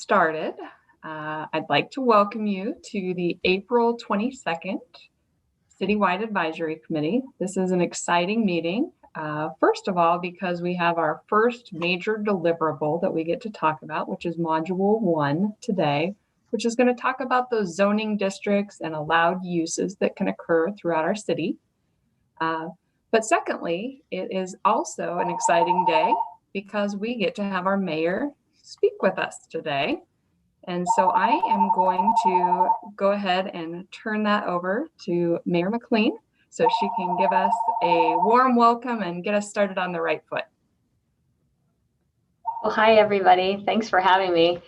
started, I'd like to welcome you to the April 22nd Citywide Advisory Committee. This is an exciting meeting. First of all, because we have our first major deliverable that we get to talk about, which is Module 1 today, which is going to talk about those zoning districts and allowed uses that can occur throughout our city. But secondly, it is also an exciting day because we get to have our mayor speak with us today. And so I am going to go ahead and turn that over to Mayor McLean so she can give us a warm welcome and get us started on the right foot. Well, hi, everybody. Thanks for having me.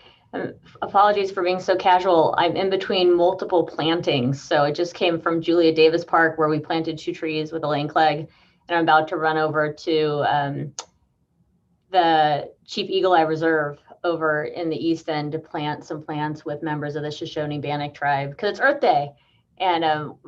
Apologies for being so casual. I'm in between multiple plantings. So it just came from Julia Davis Park where we planted 2 trees with a lane clegg. And I'm about to run over to the Chief Eagle Eye Reserve over in the East End to plant some plants with members of the Shoshone-Bannock tribe because it's Earth Day, and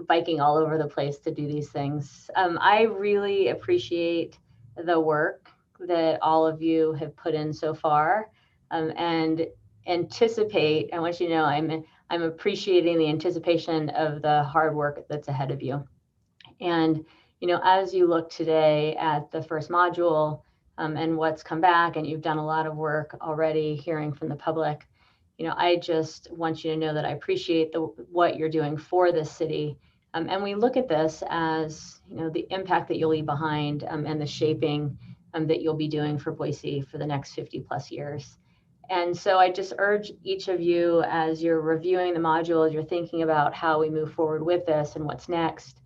biking all over the place to do these things. I really appreciate the work that all of you have put in so far, and anticipate. I want you to know I'm appreciating the anticipation of the hard work that's ahead of you. And as you look today at the first module, and what's come back, and you've done a lot of work already hearing from the public, I just want you to know that I appreciate what you're doing for this city. And we look at this as, the impact that you'll leave behind, and the shaping that you'll be doing for Boise for the next 50 plus years. And so I just urge each of you, as you're reviewing the module, as you're thinking about how we move forward with this and what's next,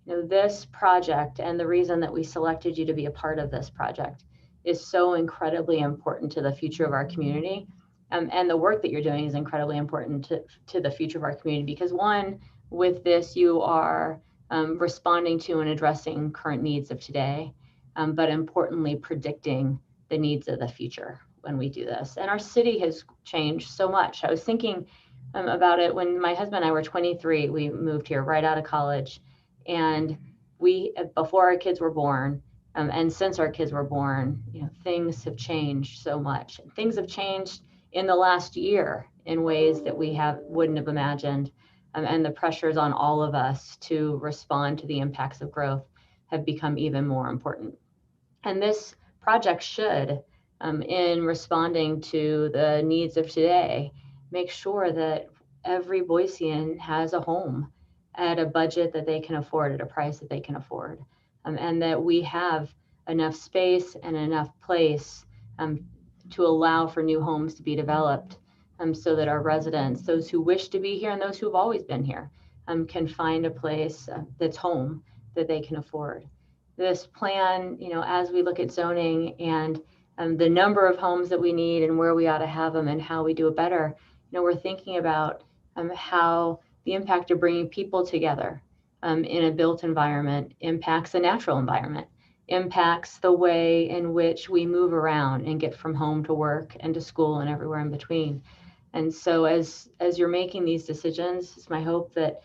this project and the reason that we selected you to be a part of this project is so incredibly important to the future of our community. And the work that you're doing is incredibly important to the future of our community because, one, with this, you are responding to and addressing current needs of today, but importantly, predicting the needs of the future when we do this. And our city has changed so much. I was thinking about it when my husband and I were 23, we moved here right out of college. And before our kids were born, and since our kids were born, things have changed so much. Things have changed in the last year in ways that we wouldn't have imagined. And the pressures on all of us to respond to the impacts of growth have become even more important. And this project should, in responding to the needs of today, make sure that every Boisean has a home at a budget that they can afford, at a price that they can afford, and that we have enough space and enough place to allow for new homes to be developed, so that our residents, those who wish to be here and those who have always been here, can find a place that's home that they can afford. This plan, as we look at zoning and the number of homes that we need and where we ought to have them and how we do it better, we're thinking about how the impact of bringing people together in a built environment impacts the natural environment, impacts the way in which we move around and get from home to work and to school and everywhere in between. And so as you're making these decisions, it's my hope that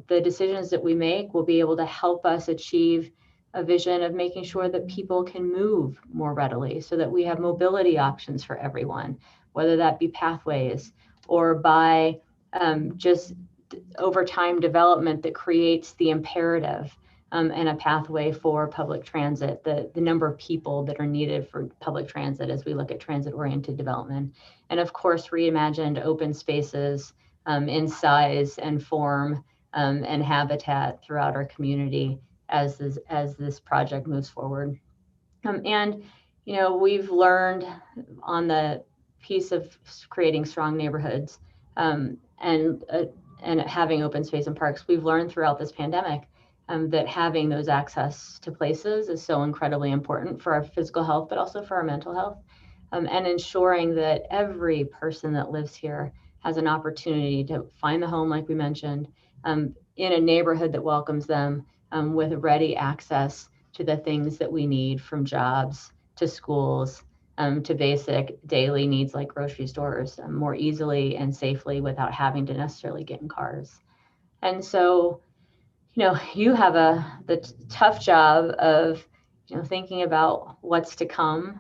the decisions that we make will be able to help us achieve a vision of making sure that people can move more readily so that we have mobility options for everyone, whether that be pathways or by just over time development that creates the imperative and a pathway for public transit, the number of people that are needed for public transit as we look at transit-oriented development. And of course, reimagined open spaces in size and form and habitat throughout our community as this project moves forward. And we've learned on the piece of creating strong neighborhoods and having open space and parks, we've learned throughout this pandemic that having those access to places is so incredibly important for our physical health, but also for our mental health, and ensuring that every person that lives here has an opportunity to find the home, like we mentioned, in a neighborhood that welcomes them with ready access to the things that we need, from jobs to schools to basic daily needs like grocery stores, more easily and safely without having to necessarily get in cars. And so, you have the tough job of, thinking about what's to come,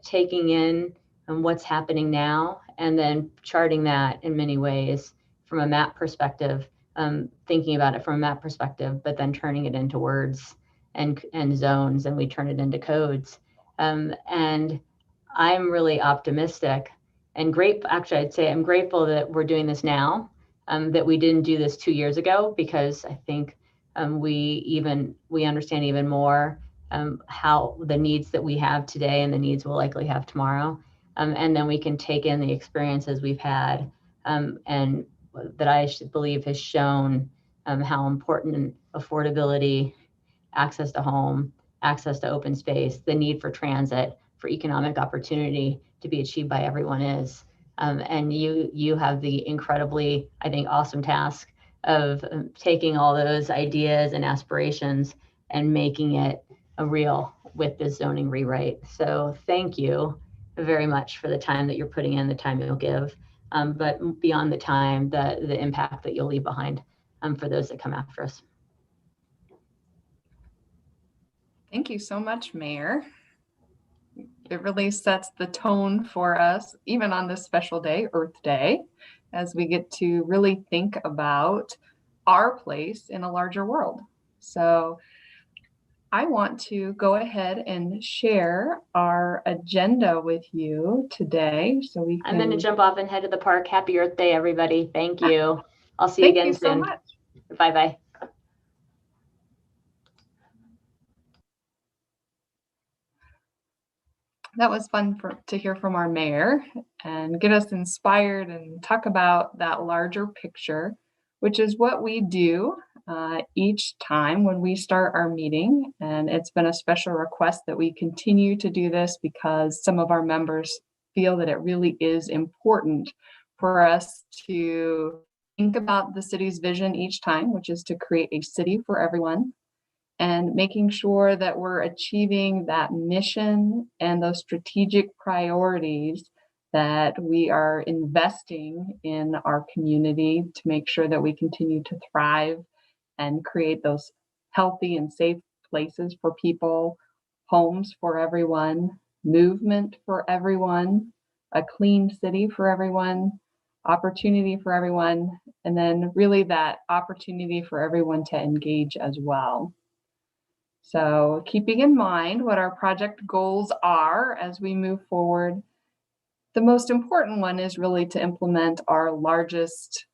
taking in what's happening now and then charting that in many ways from a map perspective, thinking about it from a map perspective, but then turning it into words and zones, and we turn it into codes. And I'm really optimistic and grateful. Actually, I'd say I'm grateful that we're doing this now, that we didn't do this 2 years ago, because I think we understand even more how the needs that we have today and the needs we'll likely have tomorrow. And then we can take in the experiences we've had, and that I believe has shown how important affordability, access to home, access to open space, the need for transit, for economic opportunity to be achieved by everyone is. And you have the incredibly, I think, awesome task of taking all those ideas and aspirations and making it a real with this zoning rewrite. So thank you very much for the time that you're putting in, the time you'll give, but beyond the time, the impact that you'll leave behind for those that come after us. Thank you so much, Mayor. It really sets the tone for us, even on this special day, Earth Day, as we get to really think about our place in a larger world. So I want to go ahead and share our agenda with you today. So I'm going to jump off and head to the park. Happy Earth Day, everybody. Thank you. I'll see you again soon. Thank you so much. Bye-bye. That was fun to hear from our mayor and get us inspired and talk about that larger picture, which is what we do each time when we start our meeting. And it's been a special request that we continue to do this because some of our members feel that it really is important for us to think about the city's vision each time, which is to create a city for everyone, and making sure that we're achieving that mission and those strategic priorities that we are investing in our community to make sure that we continue to thrive and create those healthy and safe places for people, homes for everyone, movement for everyone, a clean city for everyone, opportunity for everyone, and then really that opportunity for everyone to engage as well. So keeping in mind what our project goals are as we move forward, the most important one is really to implement our largest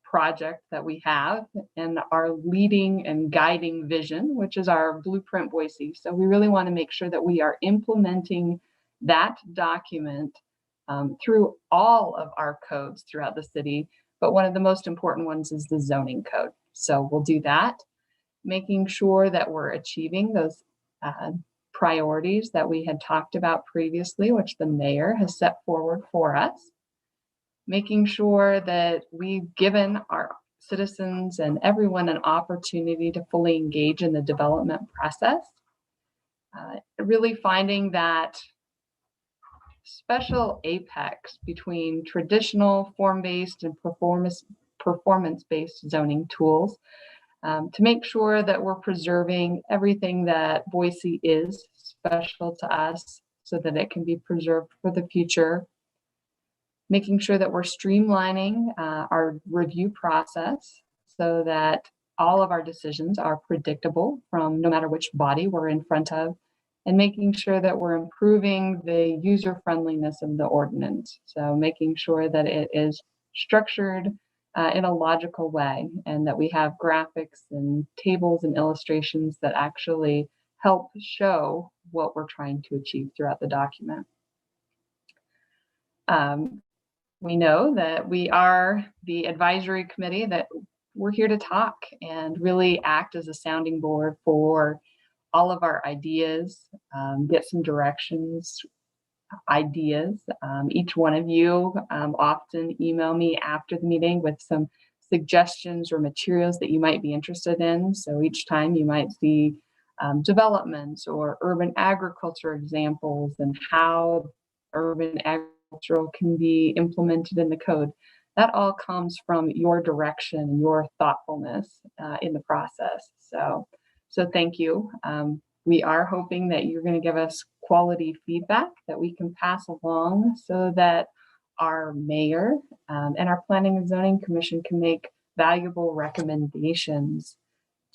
project that we have and our leading and guiding vision, which is our Blueprint Boise. So we really want to make sure that we are implementing that document through all of our codes throughout the city. But one of the most important ones is the zoning code. So we'll do that, making sure that we're achieving those priorities that we had talked about previously, which the mayor has set forward for us, making sure that we've given our citizens and everyone an opportunity to fully engage in the development process, really finding that special apex between traditional form-based and performance-based zoning tools, to make sure that we're preserving everything that Boise is special to us so that it can be preserved for the future, making sure that we're streamlining our review process so that all of our decisions are predictable from no matter which body we're in front of, and making sure that we're improving the user friendliness of the ordinance. So making sure that it is structured in a logical way, and that we have graphics and tables and illustrations that actually help show what we're trying to achieve throughout the document. We know that we are the advisory committee, that we're here to talk and really act as a sounding board for all of our ideas, get some directions, ideas. Each one of you often email me after the meeting with some suggestions or materials that you might be interested in. So each time you might see developments or urban agriculture examples and how urban agricultural can be implemented in the code. That all comes from your direction, your thoughtfulness in the process. So thank you. We are hoping that you're going to give us quality feedback that we can pass along so that our mayor and our Planning and Zoning Commission can make valuable recommendations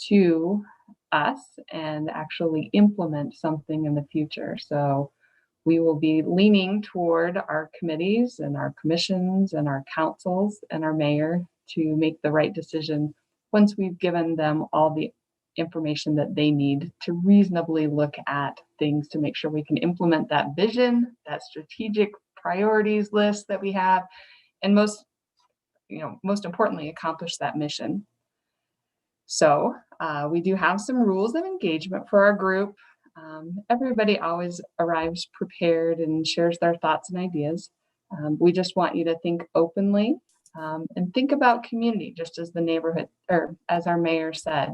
to us and actually implement something in the future. So we will be leaning toward our committees and our commissions and our councils and our mayor to make the right decision once we've given them all the information that they need to reasonably look at things to make sure we can implement that vision, that strategic priorities list that we have, and most importantly, accomplish that mission. So we do have some rules of engagement for our group. Everybody always arrives prepared and shares their thoughts and ideas. We just want you to think openly and think about community, just as the neighborhood, or as our mayor said,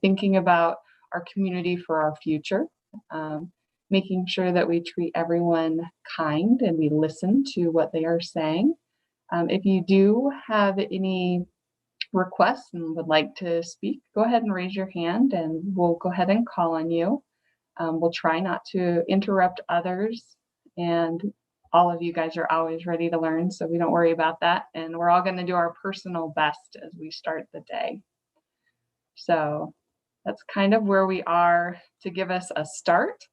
thinking about our community for our future, making sure that we treat everyone kind and we listen to what they are saying. If you do have any requests and would like to speak, go ahead and raise your hand and we'll go ahead and call on you. We'll try not to interrupt others, and all of you guys are always ready to learn, so we don't worry about that. And we're all going to do our personal best as we start the day. So that's kind of where we are to give us a start.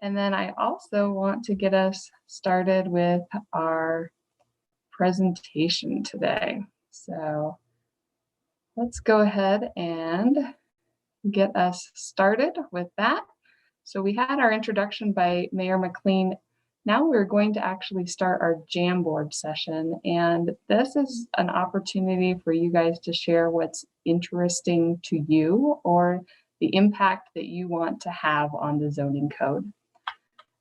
And then I also want to get us started with our presentation today. So let's go ahead and get us started with that. So we had our introduction by Mayor McLean. Now we're going to actually start our Jamboard session. And this is an opportunity for you guys to share what's interesting to you or the impact that you want to have on the zoning code.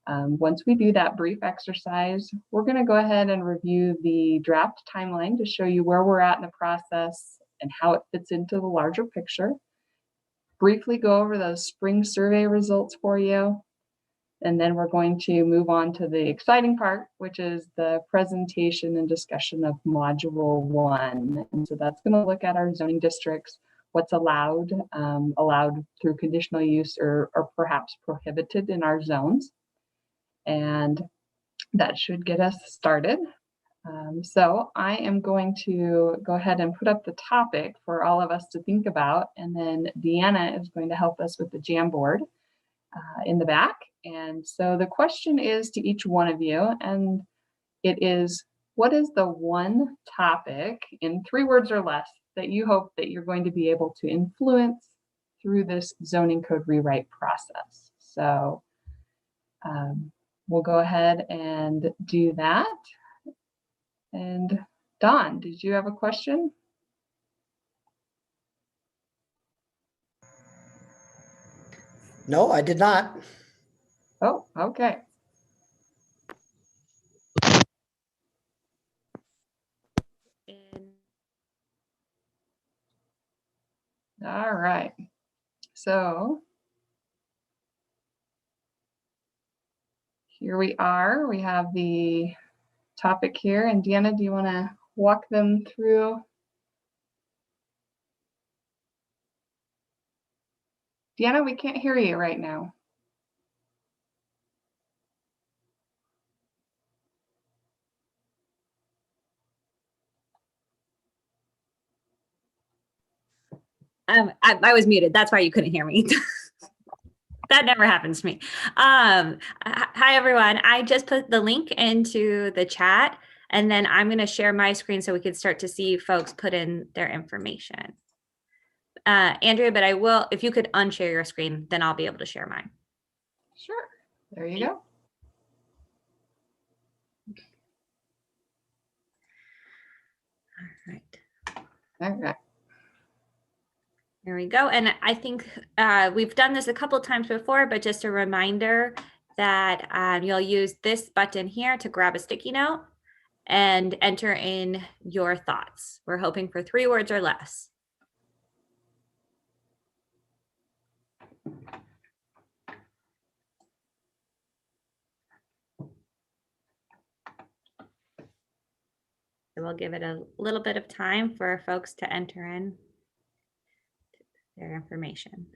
Once we do that brief exercise, we're going to go ahead and review the draft timeline to show you where we're at in the process and how it fits into the larger picture. Briefly go over those spring survey results for you. And then we're going to move on to the exciting part, which is the presentation and discussion of Module 1. And so that's going to look at our zoning districts, what's allowed through conditional use or perhaps prohibited in our zones. And that should get us started. So I am going to go ahead and put up the topic for all of us to think about, and then Deanna is going to help us with the Jamboard in the back. And so the question is to each one of you, and it is, what is the one topic in 3 words or less that you hope that you're going to be able to influence through this zoning code rewrite process? So we'll go ahead and do that. And Dawn, did you have a question? No, I did not. Oh, okay. All right. So here we are. We have the topic here. And Deanna, do you want to walk them through? Deanna, we can't hear you right now. I was muted. That's why you couldn't hear me. That never happens to me. Hi, everyone. I just put the link into the chat, and then I'm going to share my screen so we can start to see folks put in their information. Andrea, but I will, if you could unshare your screen, then I'll be able to share mine. Sure. There you go. All right. All right. There we go. And I think we've done this a couple times before, but just a reminder that you'll use this button here to grab a sticky note and enter in your thoughts. We're hoping for 3 words or less. So we'll give it a little bit of time for folks to enter in their information.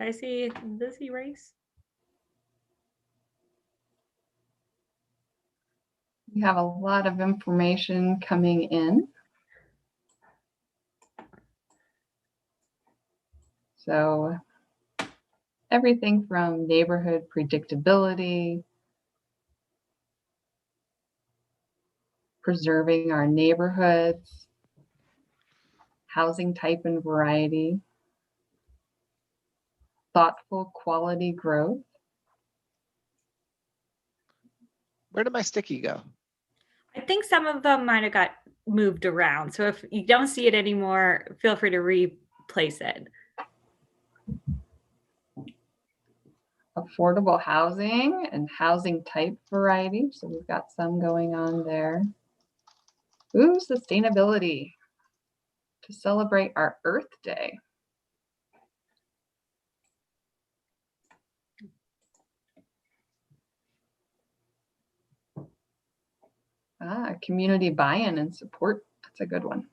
I see this erase. We have a lot of information coming in. So everything from neighborhood predictability, preserving our neighborhoods, housing type and variety, thoughtful quality growth. Where did my sticky go? I think some of them might have got moved around. So if you don't see it anymore, feel free to replace it. Affordable housing and housing type variety. So we've got some going on there. Ooh, sustainability to celebrate our Earth Day. Community buy-in and support. That's a good one.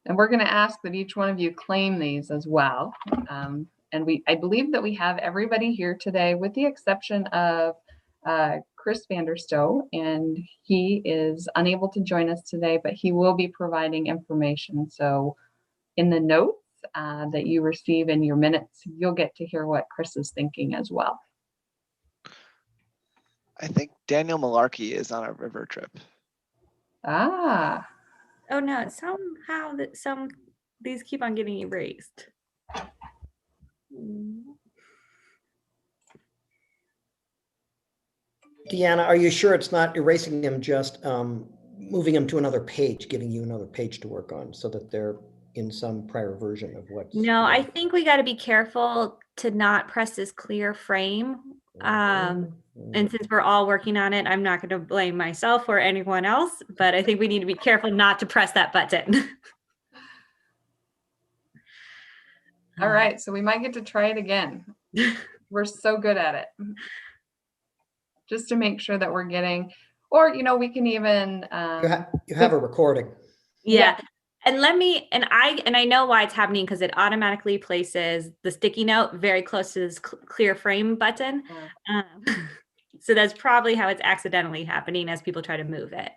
And we're going to ask that each one of you claim these as well. And I believe that we have everybody here today with the exception of Chris Vanderstowe, and he is unable to join us today, but he will be providing information. So in the notes that you receive in your minutes, you'll get to hear what Chris is thinking as well. I think Daniel Malarkey is on a river trip. Ah, Oh no, somehow these keep on getting erased. Deanna, are you sure it's not erasing them, just moving them to another page, giving you another page to work on so that they're in some prior version of what's No, I there? think we got to be careful to not press this clear frame. And since we're all working on it, I'm not going to blame myself or anyone else, but I think we need to be careful not to press that button. all right. So we might get to try it again. We're so good at it. Just to make sure that we're getting, or, we can even. You have a recording. Yeah. And I know why it's happening, because it automatically places the sticky note very close to this clear frame button. So that's probably how it's accidentally happening as people try to move it.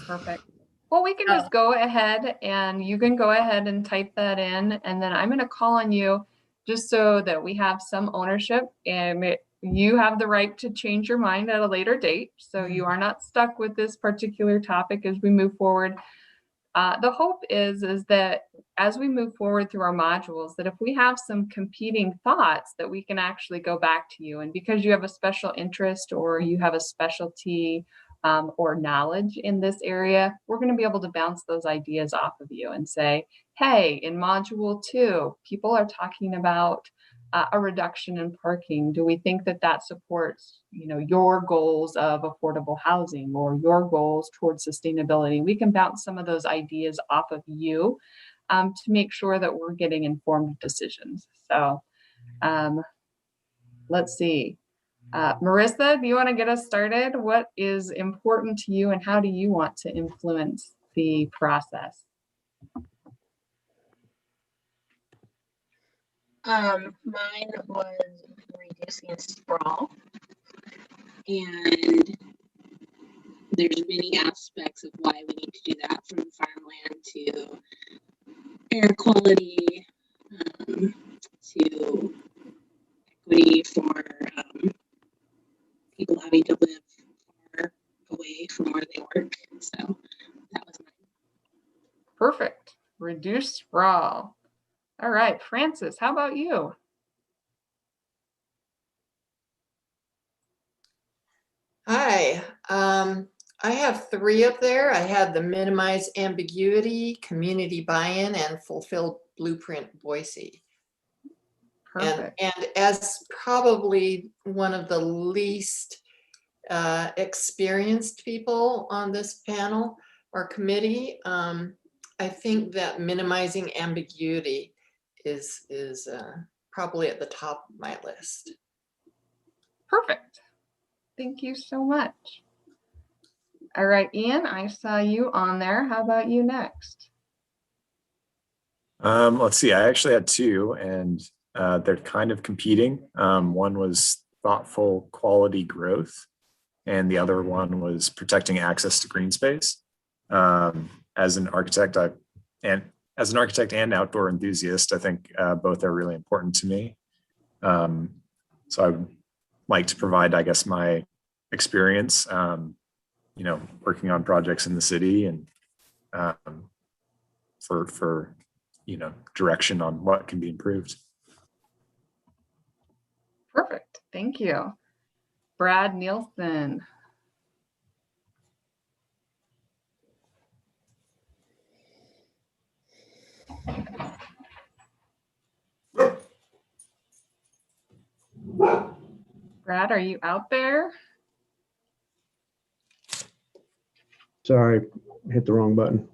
Perfect. Well, we can just go ahead and you can go ahead and type that in, and then I'm going to call on you just so that we have some ownership, and you have the right to change your mind at a later date. So you are not stuck with this particular topic as we move forward. The hope is that as we move forward through our modules, that if we have some competing thoughts, that we can actually go back to you. And because you have a special interest or you have a specialty or knowledge in this area, we're going to be able to bounce those ideas off of you and say, hey, in module 2, people are talking about a reduction in parking. Do we think that supports, your goals of affordable housing or your goals towards sustainability? We can bounce some of those ideas off of you to make sure that we're getting informed decisions. So let's see. Marissa, do you want to get us started? What is important to you and how do you want to influence the process? Mine was reducing sprawl, and there's many aspects of why we need to do that, from farmland to air quality, to equity for people having to live far away from where they work. So that was mine. Perfect. Reduce sprawl. All right, Francis, how about you? Hi, I have 3 up there. I had the minimize ambiguity, community buy-in, and fulfilled blueprint Boise. Perfect. And as probably one of the least experienced people on this panel or committee, I think that minimizing ambiguity is probably at the top of my list. Perfect. Thank you so much. All right, Ian, I saw you on there. How about you next? Let's see. I actually had two, and they're kind of competing. One was thoughtful quality growth, and the other one was protecting access to green space. As an architect, and outdoor enthusiast, I think both are really important to me. So I would like to provide, I guess, my experience, working on projects in the city, and for direction on what can be improved. Perfect. Thank you. Brad Nielsen. Brad, are you out there? Sorry, hit the wrong button.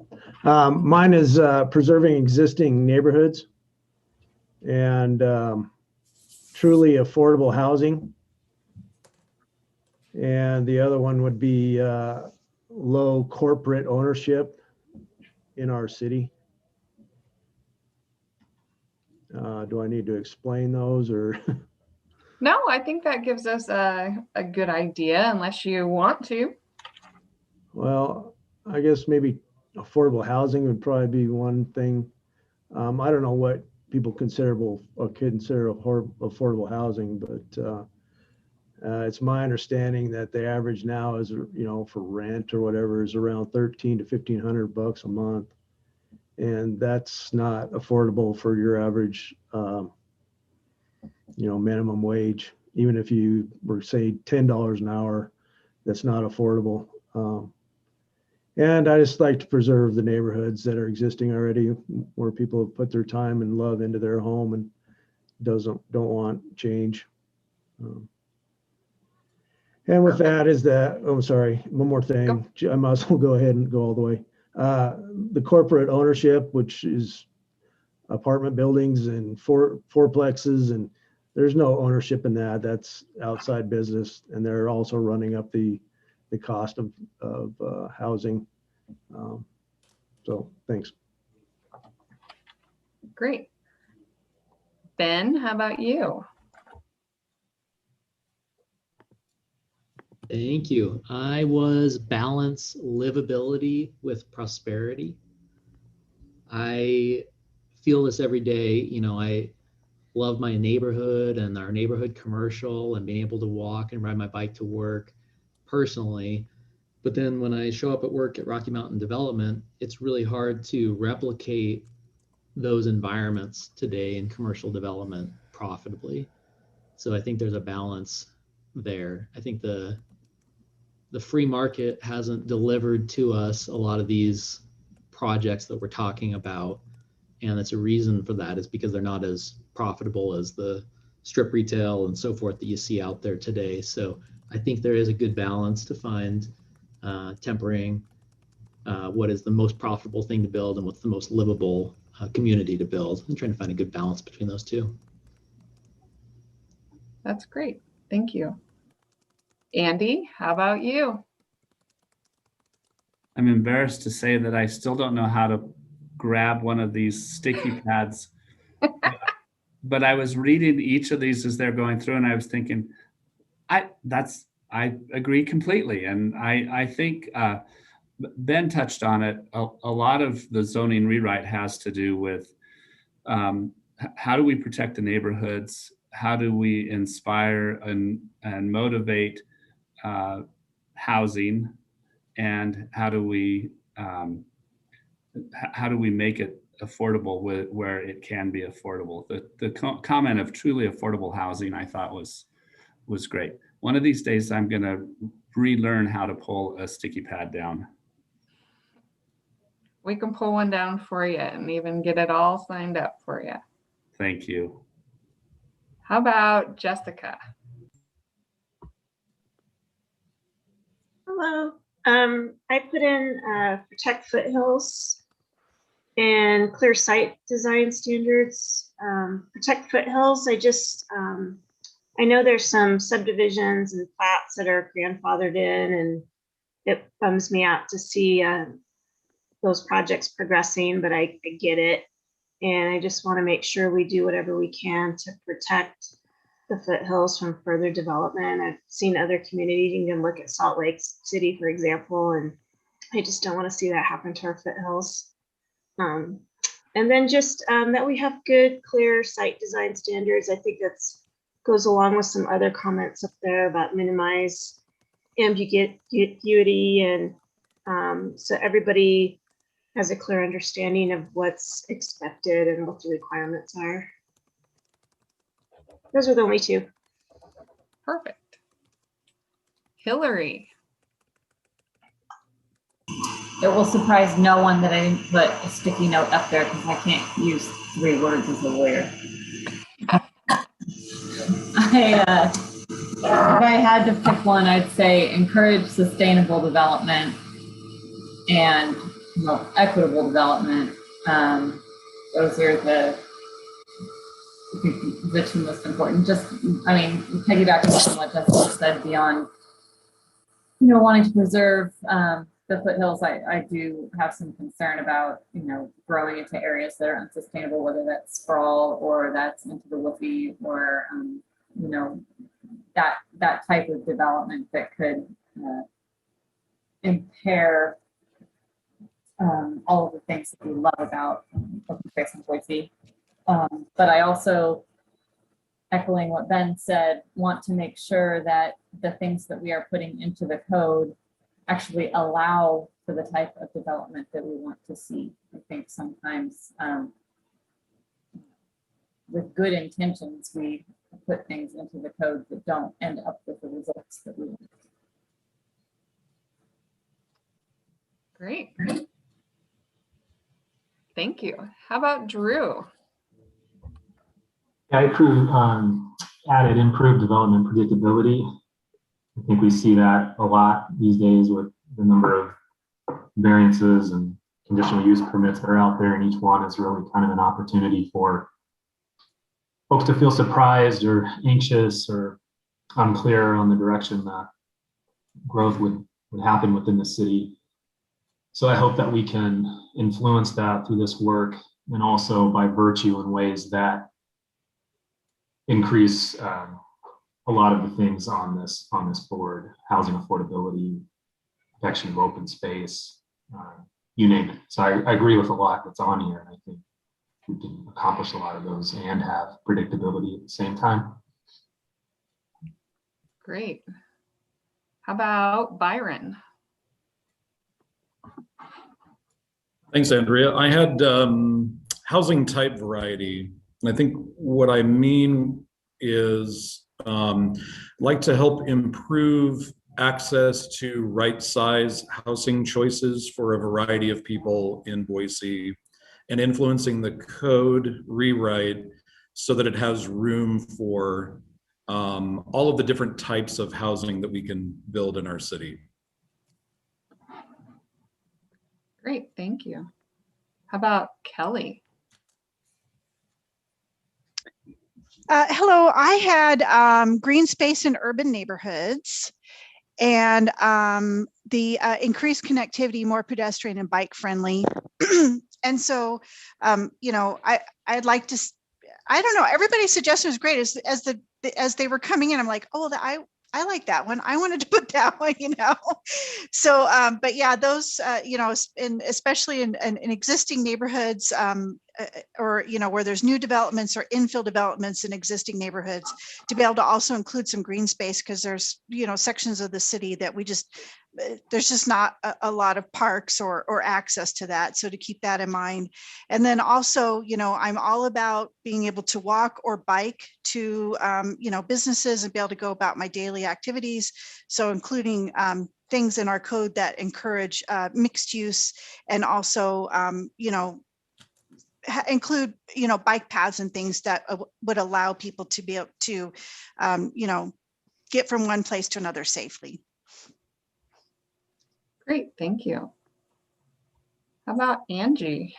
Mine is preserving existing neighborhoods and truly affordable housing. And the other one would be low corporate ownership in our city. Do I need to explain those, or? No, I think that gives us a good idea, unless you want to. Well, I guess maybe affordable housing would probably be one thing. I don't know what people consider affordable housing, but it's my understanding that the average now is, for rent or whatever, is around $1,300 to $1,500 a month, and that's not affordable for your average, minimum wage. Even if you were, say, $10 an hour, that's not affordable. And I just like to preserve the neighborhoods that are existing already, where people have put their time and love into their home and don't want change. And with that is that, oh, sorry, one more thing. I might as well go ahead and go all the way. The corporate ownership, which is apartment buildings and fourplexes, and there's no ownership in that. That's outside business, and they're also running up the cost of housing. So thanks. Great. Ben, how about you? Thank you. I was balance livability with prosperity. I feel this every day. I love my neighborhood and our neighborhood commercial and being able to walk and ride my bike to work personally. But then when I show up at work at Rocky Mountain Development, it's really hard to replicate those environments today in commercial development profitably. So I think there's a balance there. I think the free market hasn't delivered to us a lot of these projects that we're talking about. And that's a reason for that, is because they're not as profitable as the strip retail and so forth that you see out there today. So I think there is a good balance to find, tempering what is the most profitable thing to build and what's the most livable community to build, and trying to find a good balance between those two. That's great. Thank you. Andy, how about you? I'm embarrassed to say that I still don't know how to grab one of these sticky pads. But I was reading each of these as they're going through, and I was thinking, I agree completely. And I think Ben touched on it. A lot of the zoning rewrite has to do with how do we protect the neighborhoods? How do we inspire and motivate housing? And how do we make it affordable where it can be affordable? The comment of truly affordable housing, I thought was great. One of these days, I'm going to relearn how to pull a sticky pad down. We can pull one down for you and even get it all signed up for you. Thank you. How about Jessica? Hello. I put in protect foothills and clear site design standards. Protect foothills, I know there's some subdivisions and plats that are grandfathered in, and it bums me out to see those projects progressing, but I get it. And I just want to make sure we do whatever we can to protect the foothills from further development. I've seen other communities, you can look at Salt Lake City, for example, and I just don't want to see that happen to our foothills. And then just that we have good, clear site design standards. I think that's goes along with some other comments up there about minimize ambiguity, and so everybody has a clear understanding of what's expected and what the requirements are. Those are the only two. Perfect. Hillary. It will surprise no one that I didn't put a sticky note up there because I can't use 3 words as a lawyer. If I had to pick one, I'd say encourage sustainable development and equitable development. Those are the two most important. Just, I mean, piggybacking on what Jessica said, beyond wanting to preserve the foothills, I do have some concern about growing into areas that are unsustainable, whether that's sprawl or that's into the woofy, or that type of development that could impair all of the things that we love about open space in Boise. But I also, echoing what Ben said, want to make sure that the things that we are putting into the code actually allow for the type of development that we want to see. I think sometimes with good intentions, we put things into the code that don't end up with the results that we want. Great. Thank you. How about Drew? I added improved development predictability. I think we see that a lot these days with the number of variances and conditional use permits that are out there, and each one is really kind of an opportunity for folks to feel surprised or anxious or unclear on the direction that growth would happen within the city. So I hope that we can influence that through this work, and also by virtue in ways that increase a lot of the things on this board: housing affordability, protection of open space, you name it. So I agree with a lot that's on here, and I think we can accomplish a lot of those and have predictability at the same time. Great. How about Byron? Thanks, Andrea. I had housing type variety. And I think what I mean is like to help improve access to right size housing choices for a variety of people in Boise, and influencing the code rewrite so that it has room for all of the different types of housing that we can build in our city. Great, thank you. How about Kelly? Hello, I had green space in urban neighborhoods, and the increased connectivity, more pedestrian and bike friendly. And so, I'd like to, I don't know, everybody's suggestion was great. As they were coming in, I'm like, oh, I like that one. I wanted to put that one, So, but yeah, those, especially in existing neighborhoods, or, where there's new developments or infill developments in existing neighborhoods, to be able to also include some green space, because there's, sections of the city that there's just not a lot of parks or access to that. So to keep that in mind. And then also, I'm all about being able to walk or bike to, businesses and be able to go about my daily activities. So including things in our code that encourage mixed use, and also, include, bike paths and things that would allow people to be able to, get from one place to another safely. Great, thank you. How about Angie?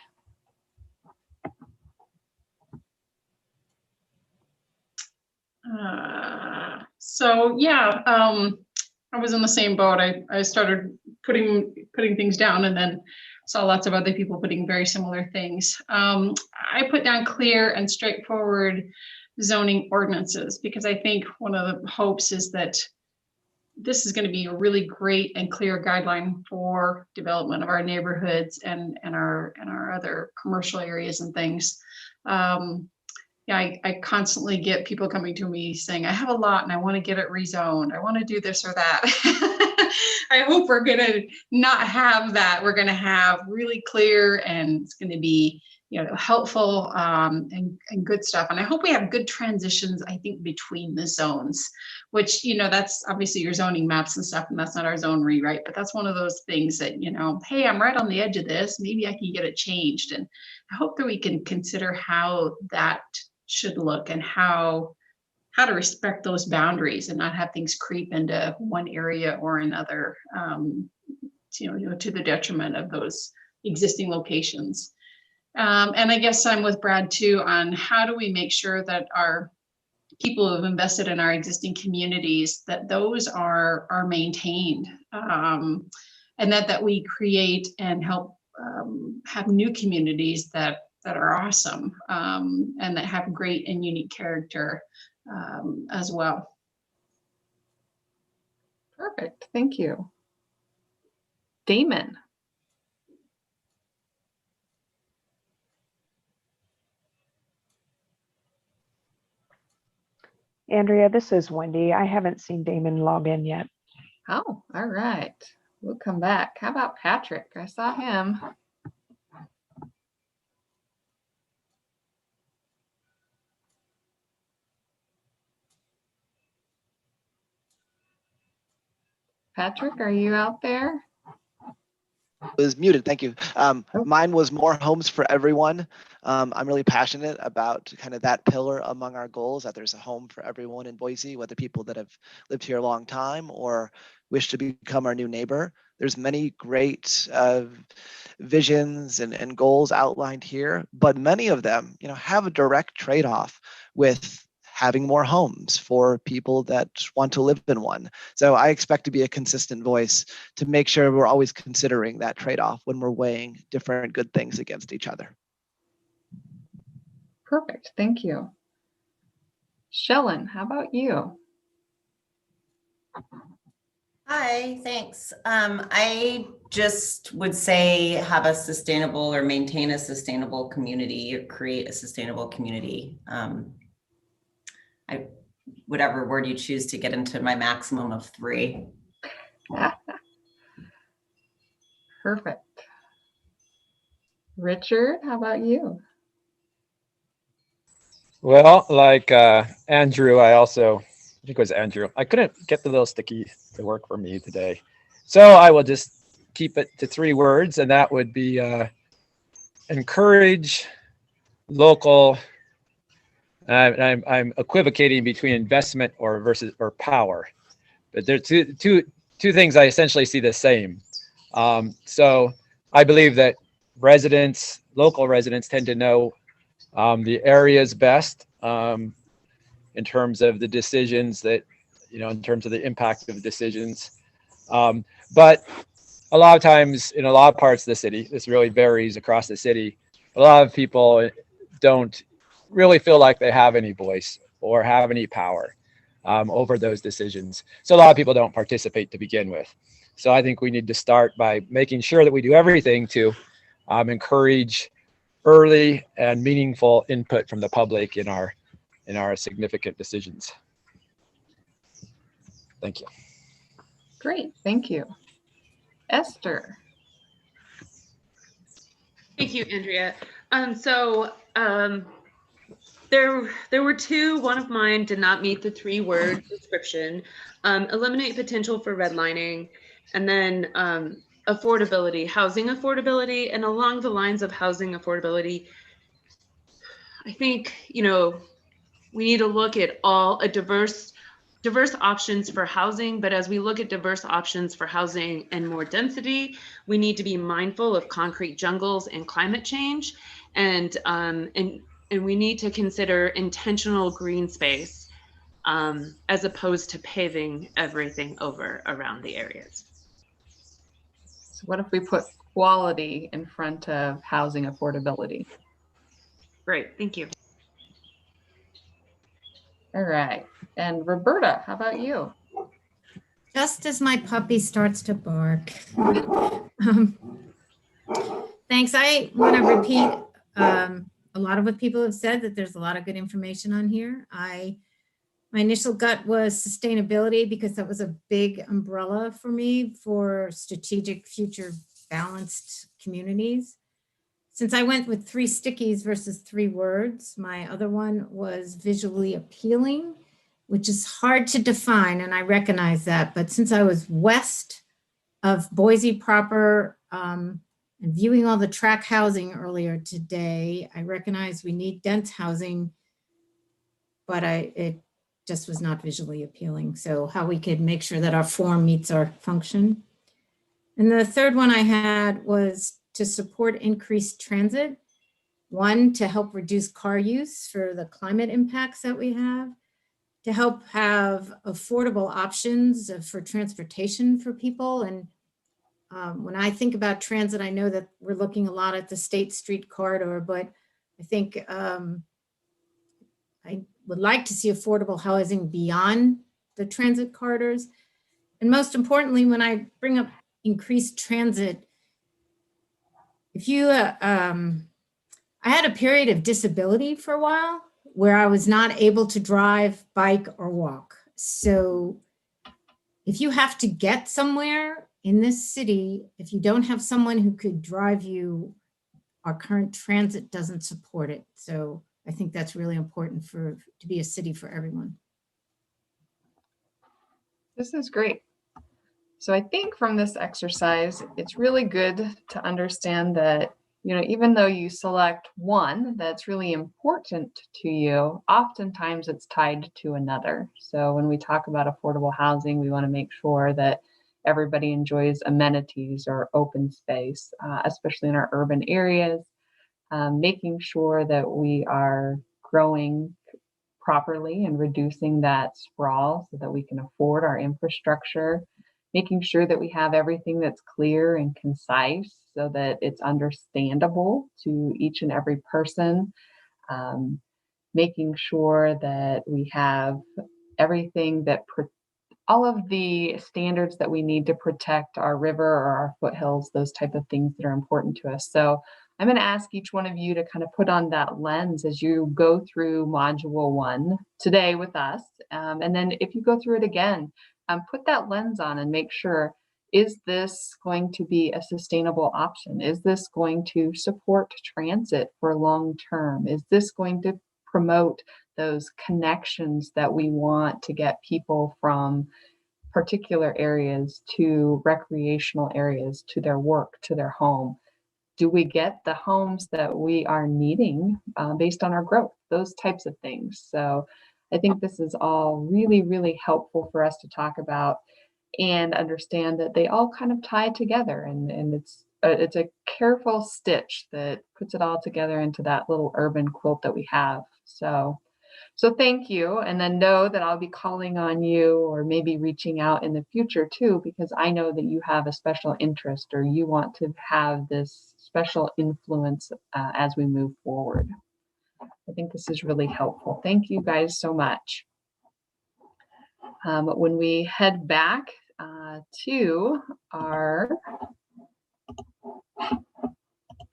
So yeah, I was in the same boat. I started putting things down, and then saw lots of other people putting very similar things. I put down clear and straightforward zoning ordinances, because I think one of the hopes is that this is going to be a really great and clear guideline for development of our neighborhoods and our other commercial areas and things. Yeah, I constantly get people coming to me saying, I have a lot and I want to get it rezoned. I want to do this or that. I hope we're going to not have that. We're going to have really clear, and it's going to be, helpful and good stuff. And I hope we have good transitions, I think, between the zones, which, that's obviously your zoning maps and stuff, and that's not our zone rewrite, but that's one of those things that, hey, I'm right on the edge of this, maybe I can get it changed. And I hope that we can consider how that should look and how to respect those boundaries and not have things creep into one area or another, to the detriment of those existing locations. And I guess I'm with Brad too on how do we make sure that our people who have invested in our existing communities, that those are maintained, and that we create and help have new communities that are awesome, and that have great and unique character as well. Perfect. Thank you. Damon. Andrea, this is Wendy. I haven't seen Damon log in yet. Oh, all right. We'll come back. How about Patrick? I saw him. Patrick, are you out there? Was muted, thank you. Mine was more homes for everyone. I'm really passionate about kind of that pillar among our goals, that there's a home for everyone in Boise, whether people that have lived here a long time or wish to become our new neighbor. There's many great visions and goals outlined here, but many of them, have a direct trade-off with having more homes for people that want to live in one. So I expect to be a consistent voice to make sure we're always considering that trade-off when we're weighing different good things against each other. Perfect, thank you. Shellen, how about you? Hi, thanks. I just would say have a sustainable or maintain a sustainable community or create a sustainable community. Whatever word you choose to get into my maximum of 3. Perfect. Richard, how about you? Well, like Andrew, I think it was Andrew. I couldn't get the little sticky to work for me today. So I will just keep it to 3 words, and that would be encourage local. I'm equivocating between investment or power, but there are two things I essentially see the same. So I believe that local residents tend to know the areas best in terms of the decisions that, in terms of the impact of decisions. But a lot of times in a lot of parts of the city, this really varies across the city, a lot of people don't really feel like they have any voice or have any power over those decisions. So a lot of people don't participate to begin with. So I think we need to start by making sure that we do everything to encourage early and meaningful input from the public in our significant decisions. Thank you. Great, thank you. Esther. Thank you, Andrea. There were 2. One of mine did not meet the 3-word description. Eliminate potential for redlining, and then affordability, housing affordability. And along the lines of housing affordability, I think, we need to look at all diverse options for housing, but as we look at diverse options for housing and more density, we need to be mindful of concrete jungles and climate change, and we need to consider intentional green space as opposed to paving everything over around the areas. So what if we put quality in front of housing affordability? Great, thank you. All right. And Roberta, how about you? Just as my puppy starts to bark. Thanks. I want to repeat a lot of what people have said, that there's a lot of good information on here. My initial gut was sustainability, because that was a big umbrella for me for strategic future balanced communities. Since I went with 3 stickies versus 3 words, my other one was visually appealing, which is hard to define, and I recognize that. But since I was west of Boise proper and viewing all the track housing earlier today, I recognize we need dense housing, but it just was not visually appealing. So how we could make sure that our form meets our function. And the third one I had was to support increased transit. One, to help reduce car use for the climate impacts that we have, to help have affordable options for transportation for people. And when I think about transit, I know that we're looking a lot at the State Street corridor, but I think I would like to see affordable housing beyond the transit corridors. And most importantly, when I bring up increased transit, if you, I had a period of disability for a while where I was not able to drive, bike, or walk. So if you have to get somewhere in this city, if you don't have someone who could drive you, our current transit doesn't support it. So I think that's really important to be a city for everyone. This is great. So I think from this exercise, it's really good to understand that, you know, even though you select one that's really important to you, oftentimes it's tied to another. So when we talk about affordable housing, we want to make sure that everybody enjoys amenities or open space, especially in our urban areas, making sure that we are growing properly and reducing that sprawl so that we can afford our infrastructure, making sure that we have everything that's clear and concise so that it's understandable to each and every person, making sure that we have everything that all of the standards that we need to protect our river or our foothills, those type of things that are important to us. So I'm going to ask each one of you to kind of put on that lens as you go through module 1 today with us. And then if you go through it again, put that lens on and make sure, is this going to be a sustainable option? Is this going to support transit for long term? Is this going to promote those connections that we want to get people from particular areas to recreational areas, to their work, to their home? Do we get the homes that we are needing based on our growth? Those types of things. So I think this is all really, really helpful for us to talk about and understand that they all kind of tie together, and it's a careful stitch that puts it all together into that little urban quilt that we have. So thank you, and then know that I'll be calling on you or maybe reaching out in the future too, because I know that you have a special interest or you want to have this special influence as we move forward. I think this is really helpful. Thank you guys so much. When we head back to our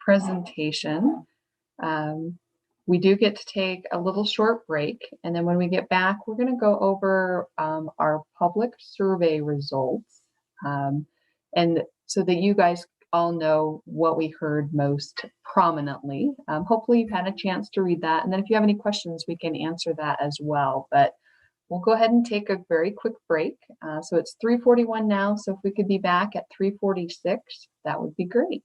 presentation, we do get to take a little short break. And then when we get back, we're going to go over our public survey results. And so that you guys all know what we heard most prominently. Hopefully you've had a chance to read that. And then if you have any questions, we can answer that as well. But we'll go ahead and take a very quick break. So it's 3:41 now. So if we could be back at 3:46, that would be great.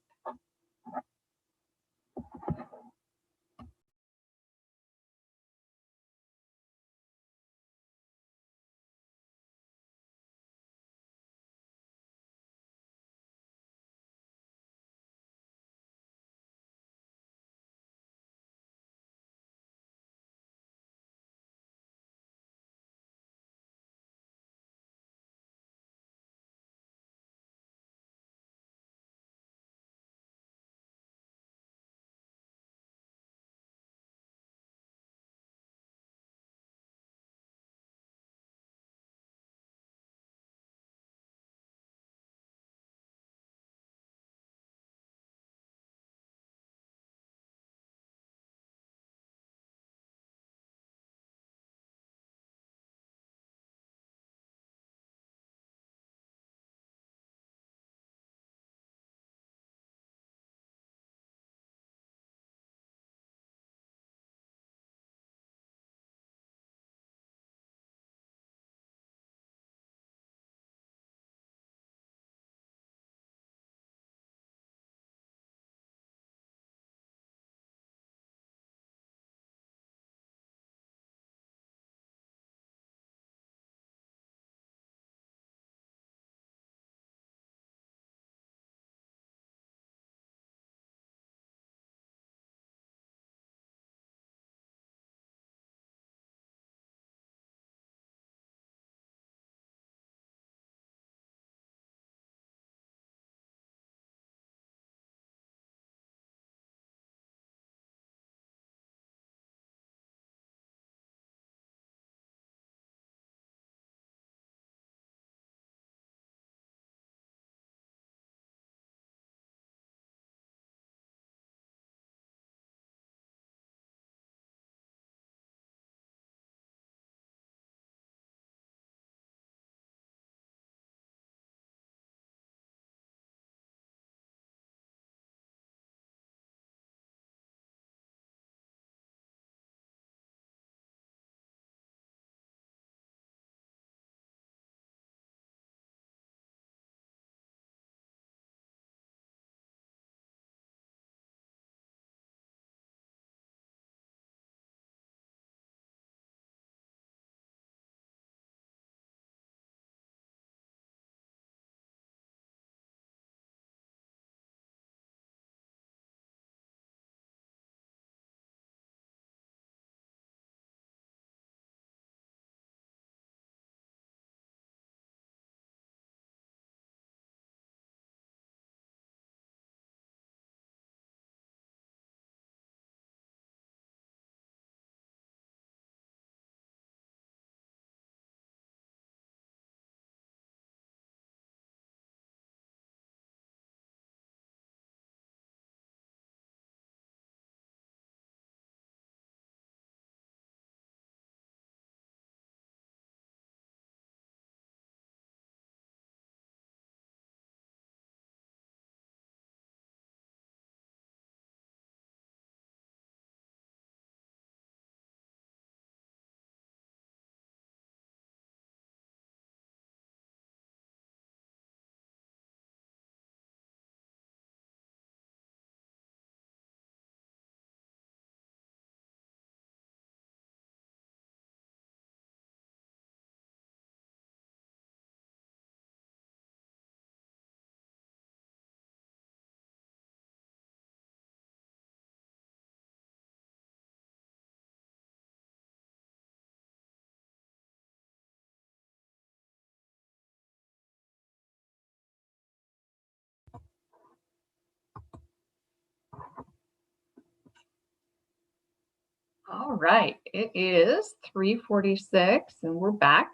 All right, it is 3:46 and we're back.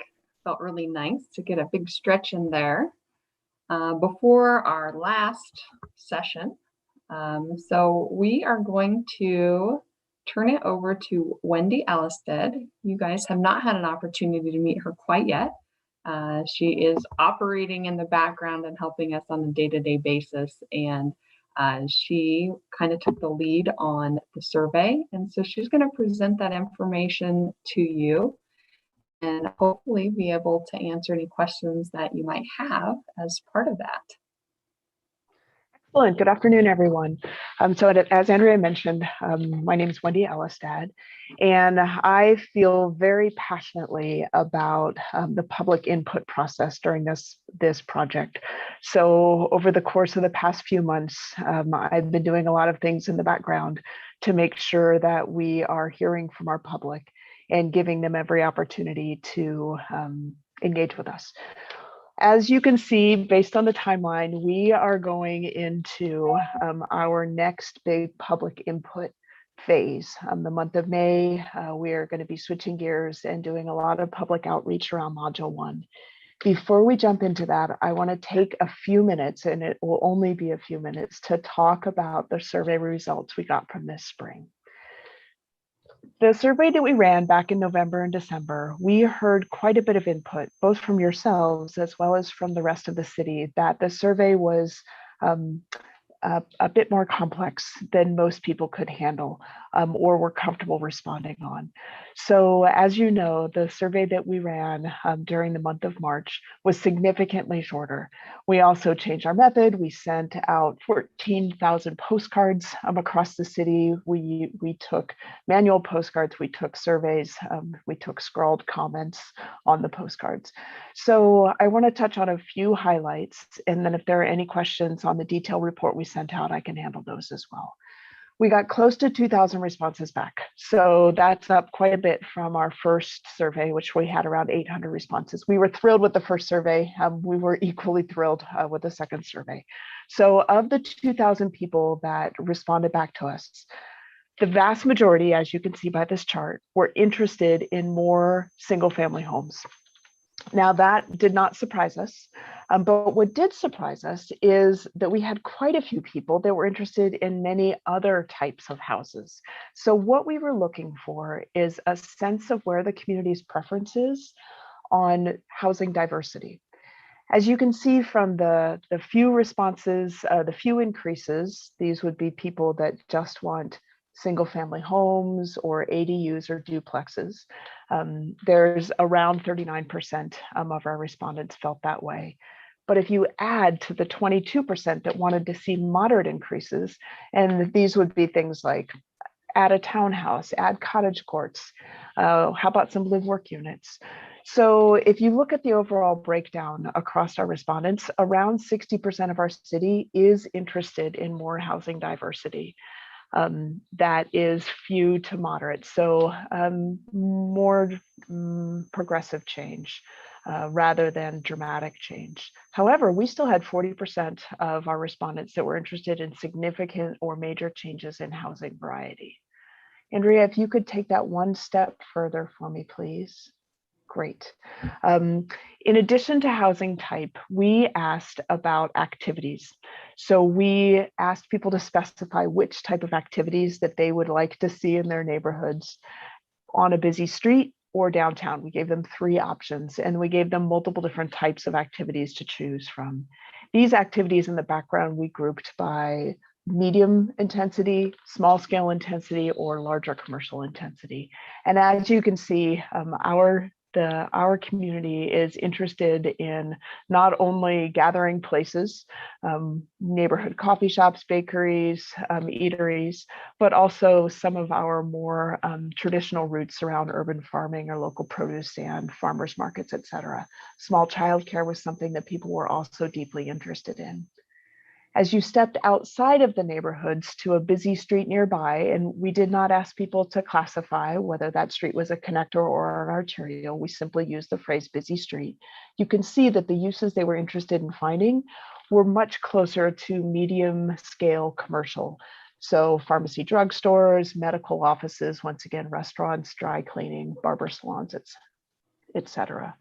Felt really nice to get a big stretch in there before our last session. So we are going to turn it over to Wendy Allistead. You guys have not had an opportunity to meet her quite yet. She is operating in the background and helping us on a day-to-day basis. And she kind of took the lead on the survey. And so she's going to present that information to you and hopefully be able to answer any questions that you might have as part of that. Excellent. Good afternoon, everyone. So as Andrea mentioned, my name is Wendy Allistead, and I feel very passionately about the public input process during this project. So over the course of the past few months, I've been doing a lot of things in the background to make sure that we are hearing from our public and giving them every opportunity to engage with us. As you can see, based on the timeline, we are going into our next big public input phase. The month of May, we are going to be switching gears and doing a lot of public outreach around Module 1. Before we jump into that, I want to take a few minutes, and it will only be a few minutes, to talk about the survey results we got from this spring. The survey that we ran back in November and December, we heard quite a bit of input, both from yourselves as well as from the rest of the city, that the survey was a bit more complex than most people could handle or were comfortable responding on. So as you know, the survey that we ran during the month of March was significantly shorter. We also changed our method. We sent out 14,000 postcards across the city. We took manual postcards, we took surveys, we took scrawled comments on the postcards. So I want to touch on a few highlights, and then if there are any questions on the detailed report we sent out, I can handle those as well. We got close to 2,000 responses back. So that's up quite a bit from our first survey, which we had around 800 responses. We were thrilled with the first survey. We were equally thrilled with the second survey. So of the 2,000 people that responded back to us, the vast majority, as you can see by this chart, were interested in more single-family homes. Now that did not surprise us, but what did surprise us is that we had quite a few people that were interested in many other types of houses. So what we were looking for is a sense of where the community's preference is on housing diversity. As you can see from the few responses, the few increases, these would be people that just want single family homes or ADUs or duplexes. There's around 39% of our respondents felt that way. But if you add to the 22% that wanted to see moderate increases, and these would be things like add a townhouse, add cottage courts, how about some live work units? So if you look at the overall breakdown across our respondents, around 60% of our city is interested in more housing diversity. That is few to moderate, so more progressive change rather than dramatic change. However, we still had 40% of our respondents that were interested in significant or major changes in housing variety. Andrea, if you could take that one step further for me, please. Great. In addition to housing type, we asked about activities. So we asked people to specify which type of activities that they would like to see in their neighborhoods on a busy street or downtown. We gave them 3 options, and we gave them multiple different types of activities to choose from. These activities in the background we grouped by medium intensity, small scale intensity, or larger commercial intensity. And as you can see, our community is interested in not only gathering places, neighborhood coffee shops, bakeries, eateries, but also some of our more traditional roots around urban farming or local produce and farmers markets, et cetera. Small childcare was something that people were also deeply interested in. As you stepped outside of the neighborhoods to a busy street nearby, and we did not ask people to classify whether that street was a connector or an arterial, we simply used the phrase busy street. You can see that the uses they were interested in finding were much closer to medium scale commercial. So pharmacy, drugstores, medical offices, once again, restaurants, dry cleaning, barber salons, etc.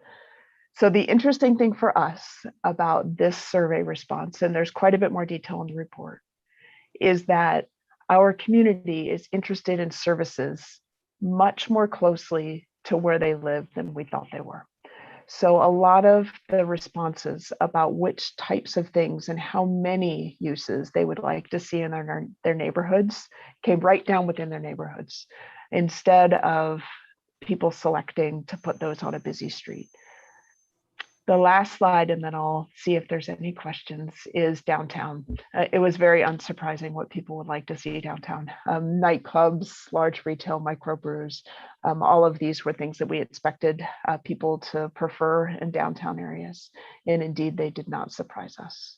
So the interesting thing for us about this survey response, and there's quite a bit more detail in the report, is that our community is interested in services much more closely to where they live than we thought they were. So a lot of the responses about which types of things and how many uses they would like to see in their neighborhoods came right down within their neighborhoods, instead of people selecting to put those on a busy street. The last slide, and then I'll see if there's any questions, is downtown. It was very unsurprising what people would like to see downtown. Nightclubs, large retail, microbrews, all of these were things that we expected people to prefer in downtown areas. And indeed, they did not surprise us.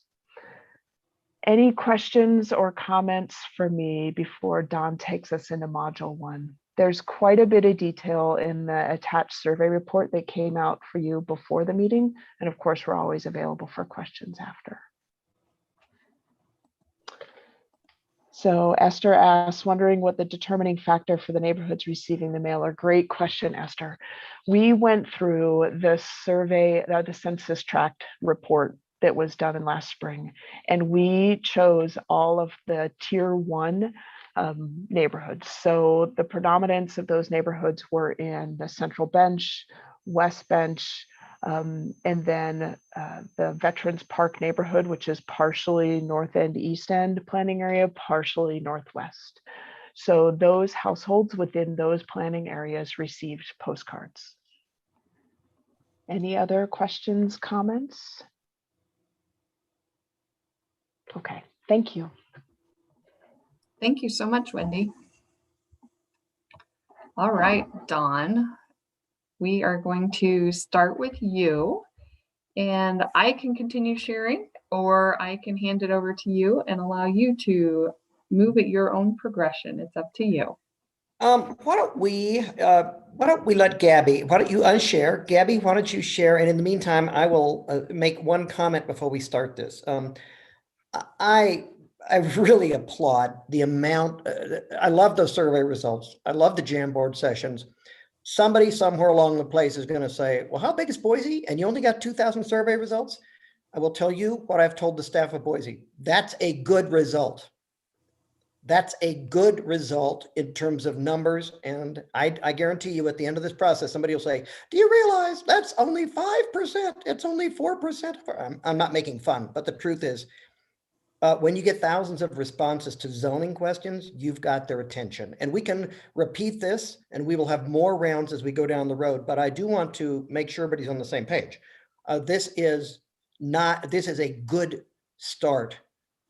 Any questions or comments for me before Don takes us into module 1? There's quite a bit of detail in the attached survey report that came out for you before the meeting. And of course, we're always available for questions after. So Esther asks, wondering what the determining factor for the neighborhoods receiving the mailer. Great question, Esther. We went through the survey, the census tract report that was done in last spring, and we chose all of the tier 1 neighborhoods. So the predominance of those neighborhoods were in the Central Bench, West Bench, and then the Veterans Park neighborhood, which is partially North End, East End planning area, partially Northwest. So those households within those planning areas received postcards. Any other questions, comments? Okay, thank you. Thank you so much, Wendy. All right, Dawn, we are going to start with you, and I can continue sharing, or I can hand it over to you and allow you to move at your own progression. It's up to you. Why don't we let Gabby, why don't you unshare? Gabby, why don't you share? And in the meantime, I will make one comment before we start this. I really applaud the amount. I love those survey results. I love the Jamboard sessions. Somebody somewhere along the place is going to say, well, how big is Boise? And you only got 2,000 survey results? I will tell you what I've told the staff of Boise. That's a good result. That's a good result in terms of numbers. And I guarantee you at the end of this process, somebody will say, do you realize that's only 5%? It's only 4%. I'm not making fun, but the truth is, when you get thousands of responses to zoning questions, you've got their attention. And we can repeat this, and we will have more rounds as we go down the road. But I do want to make sure everybody's on the same page. This is a good start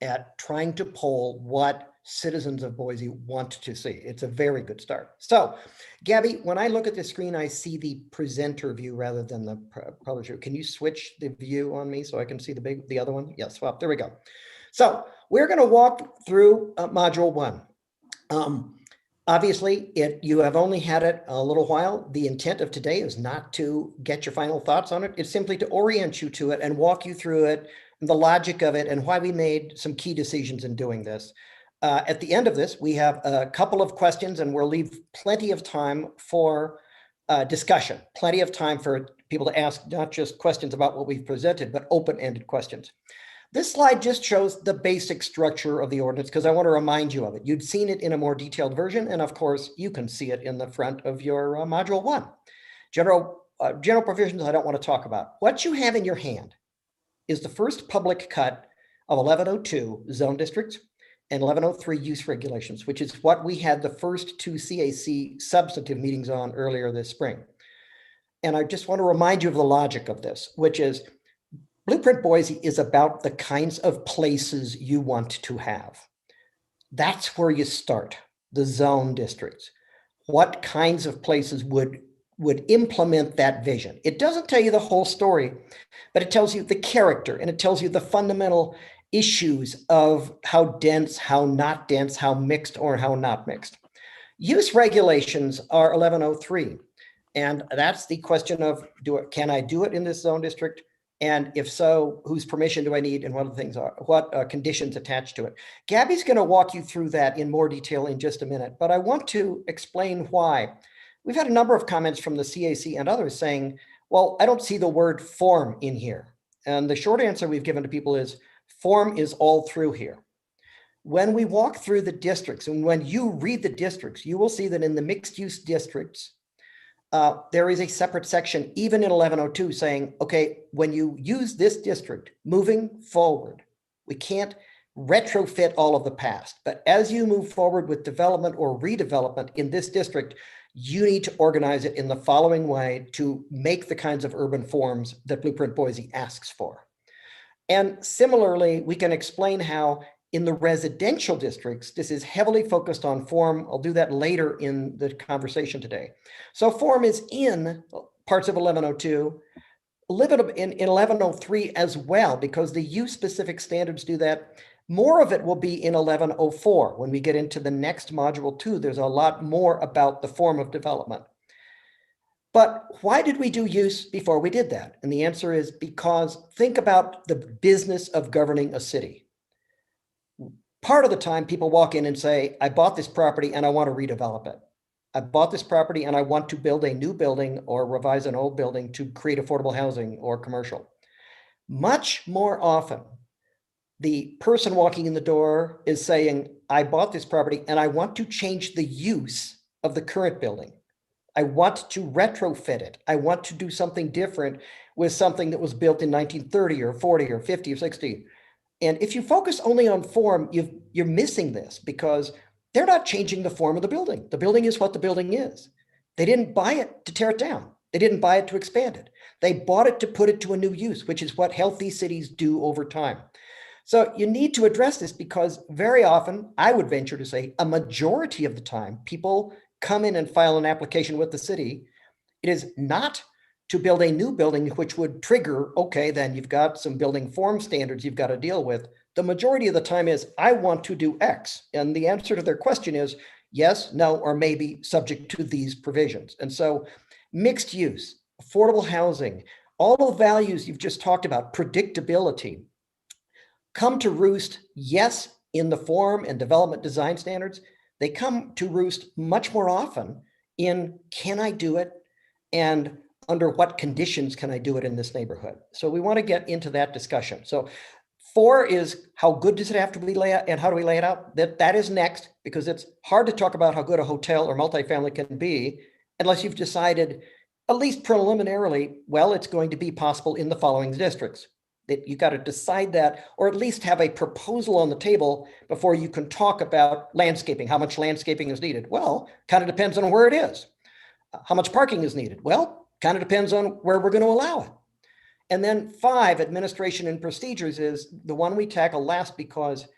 at trying to poll what citizens of Boise want to see. It's a very good start. So, Gabby, when I look at the screen, I see the presenter view rather than the publisher. Can you switch the view on me so I can see the other one? Yes, well, there we go. So we're going to walk through module 1. Obviously, you have only had it a little while. The intent of today is not to get your final thoughts on it. It's simply to orient you to it and walk you through it, the logic of it, and why we made some key decisions in doing this. At the end of this, we have a couple of questions, and we'll leave plenty of time for discussion, plenty of time for people to ask not just questions about what we've presented, but open-ended questions. This slide just shows the basic structure of the ordinance because I want to remind you of it. You'd seen it in a more detailed version, and of course, you can see it in the front of your module 1. General provisions I don't want to talk about. What you have in your hand is the first public cut of 1102 zone districts and 1103 use regulations, which is what we had the first 2 CAC substantive meetings on earlier this spring. And I just want to remind you of the logic of this, which is Blueprint Boise is about the kinds of places you want to have. That's where you start, the zone districts. What kinds of places would implement that vision? It doesn't tell you the whole story, but it tells you the character, and it tells you the fundamental issues of how dense, how not dense, how mixed or how not mixed. Use regulations are 1103. And that's the question of, can I do it in this zone district? And if so, whose permission do I need and what the things are, what conditions attached to it? Gabby's going to walk you through that in more detail in just a minute, but I want to explain why. We've had a number of comments from the CAC and others saying, well, I don't see the word form in here. And the short answer we've given to people is form is all through here. When we walk through the districts and when you read the districts, you will see that in the mixed use districts, there is a separate section, even in 1102, saying, okay, when you use this district moving forward, we can't retrofit all of the past, but as you move forward with development or redevelopment in this district, you need to organize it in the following way to make the kinds of urban forms that Blueprint Boise asks for. And similarly, we can explain how in the residential districts, this is heavily focused on form. I'll do that later in the conversation today. So form is in parts of 1102, a little bit in 1103 as well, because the use specific standards do that. More of it will be in 1104. When we get into the next module 2, there's a lot more about the form of development. But why did we do use before we did that? And the answer is because think about the business of governing a city. Part of the time people walk in and say, I bought this property and I want to redevelop it. I bought this property and I want to build a new building or revise an old building to create affordable housing or commercial. Much more often, the person walking in the door is saying, I bought this property and I want to change the use of the current building. I want to retrofit it. I want to do something different with something that was built in 1930 or 40 or 50 or 60. And if you focus only on form, you're missing this because they're not changing the form of the building. The building is what the building is. They didn't buy it to tear it down. They didn't buy it to expand it. They bought it to put it to a new use, which is what healthy cities do over time. So you need to address this because very often, I would venture to say a majority of the time, people come in and file an application with the city. It is not to build a new building, which would trigger, okay, then you've got some building form standards you've got to deal with. The majority of the time is, I want to do X. And the answer to their question is yes, no, or maybe subject to these provisions. And so mixed use, affordable housing, all the values you've just talked about, predictability, come to roost, yes, in the form and development design standards. They come to roost much more often in, can I do it? And under what conditions can I do it in this neighborhood? So we want to get into that discussion. So 4 is how good does it have to be laid out and how do we lay it out? That is next, because it's hard to talk about how good a hotel or multifamily can be unless you've decided, at least preliminarily, well, it's going to be possible in the following districts. That you got to decide that, or at least have a proposal on the table before you can talk about landscaping. How much landscaping is needed? Well, kind of depends on where it is. How much parking is needed? Well, kind of depends on where we're going to allow it. And then 5, administration and procedures, is the one we tackle last because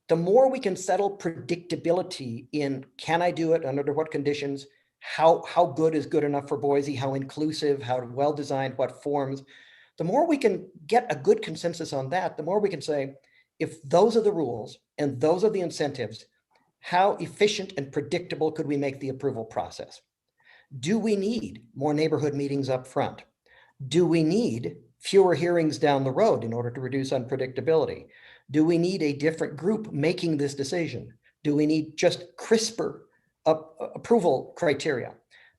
the more we can settle predictability in, can I do it, under what conditions, how good is good enough for Boise, how inclusive, how well designed, what forms, the more we can get a good consensus on that, the more we can say, if those are the rules and those are the incentives, how efficient and predictable could we make the approval process? Do we need more neighborhood meetings up front? Do we need fewer hearings down the road in order to reduce unpredictability? Do we need a different group making this decision? Do we need just crisper approval criteria?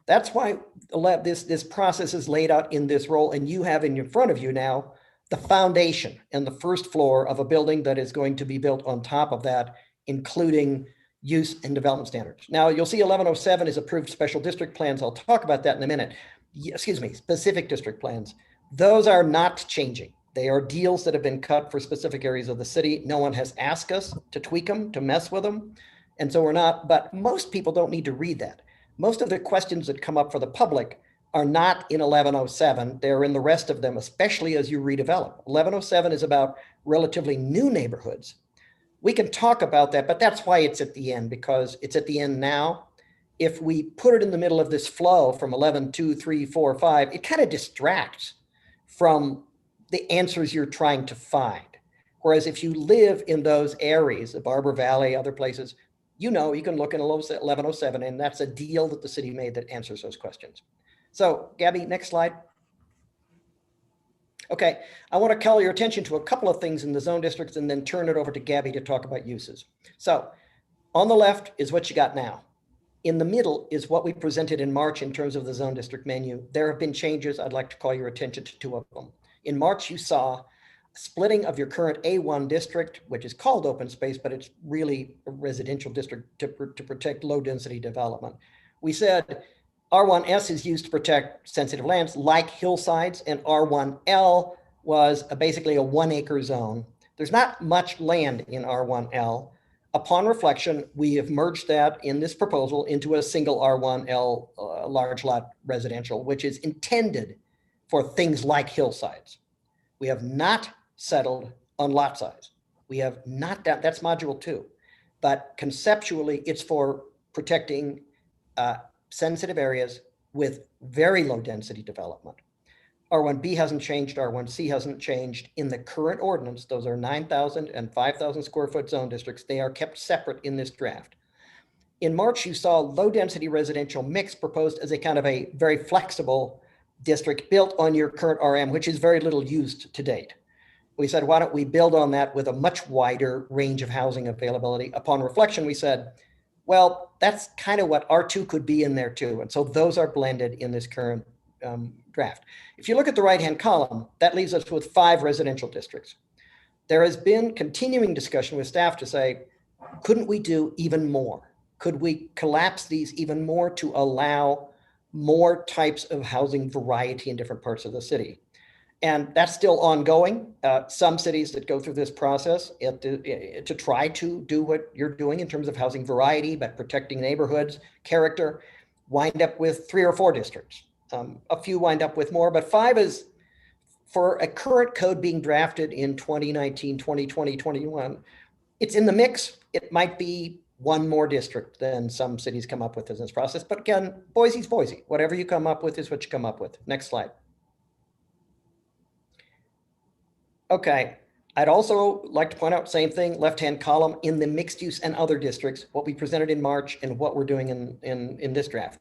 That's why this process is laid out in this role, and you have in front of you now the foundation and the first floor of a building that is going to be built on top of that, including use and development standards. Now, you'll see 1107 is approved special district plans. I'll talk about that in a minute. Excuse me, specific district plans. Those are not changing. They are deals that have been cut for specific areas of the city. No one has asked us to tweak them, to mess with them. And so we're not, but most people don't need to read that. Most of the questions that come up for the public are not in 1107. They're in the rest of them, especially as you redevelop. 1107 is about relatively new neighborhoods. We can talk about that, but that's why it's at the end, because it's at the end now. If we put it in the middle of this flow from 11, 2, 3, 4, 5, it kind of distracts from the answers you're trying to find. Whereas if you live in those areas, the Barber Valley, other places, you can look in 1107, and that's a deal that the city made that answers those questions. So Gabby, next slide. Okay, I want to call your attention to a couple of things in the zone districts and then turn it over to Gabby to talk about uses. So on the left is what you got now. In the middle is what we presented in March in terms of the zone district menu. There have been changes. I'd like to call your attention to two of them. In March, you saw splitting of your current A1 district, which is called open space, but it's really a residential district to protect low density development. We said R1S is used to protect sensitive lands like hillsides, and R1L was basically a 1 acre zone. There's not much land in R1L. Upon reflection, we have merged that in this proposal into a single R1L large lot residential, which is intended for things like hillsides. We have not settled on lot size. We have not done, that's module 2. But conceptually, it's for protecting sensitive areas with very low density development. R1B hasn't changed, R1C hasn't changed. In the current ordinance, those are 9,000 and 5,000 square foot zone districts. They are kept separate in this draft. In March, you saw low density residential mix proposed as a kind of a very flexible district built on your current RM, which is very little used to date. We said, why don't we build on that with a much wider range of housing availability? Upon reflection, we said, well, that's kind of what R2 could be in there too. And so those are blended in this current draft. If you look at the right-hand column, that leaves us with 5 residential districts. There has been continuing discussion with staff to say, couldn't we do even more? Could we collapse these even more to allow more types of housing variety in different parts of the city? And that's still ongoing. Some cities that go through this process to try to do what you're doing in terms of housing variety, but protecting neighborhoods, character, wind up with 3 or 4 districts. A few wind up with more, but 5 is for a current code being drafted in 2019, 2020, 21. It's in the mix. It might be 1 more district than some cities come up with in this process. But again, Boise's Boise. Whatever you come up with is what you come up with. Next slide. Okay, I'd also like to point out, same thing, left-hand column in the mixed use and other districts, what we presented in March and what we're doing in this draft.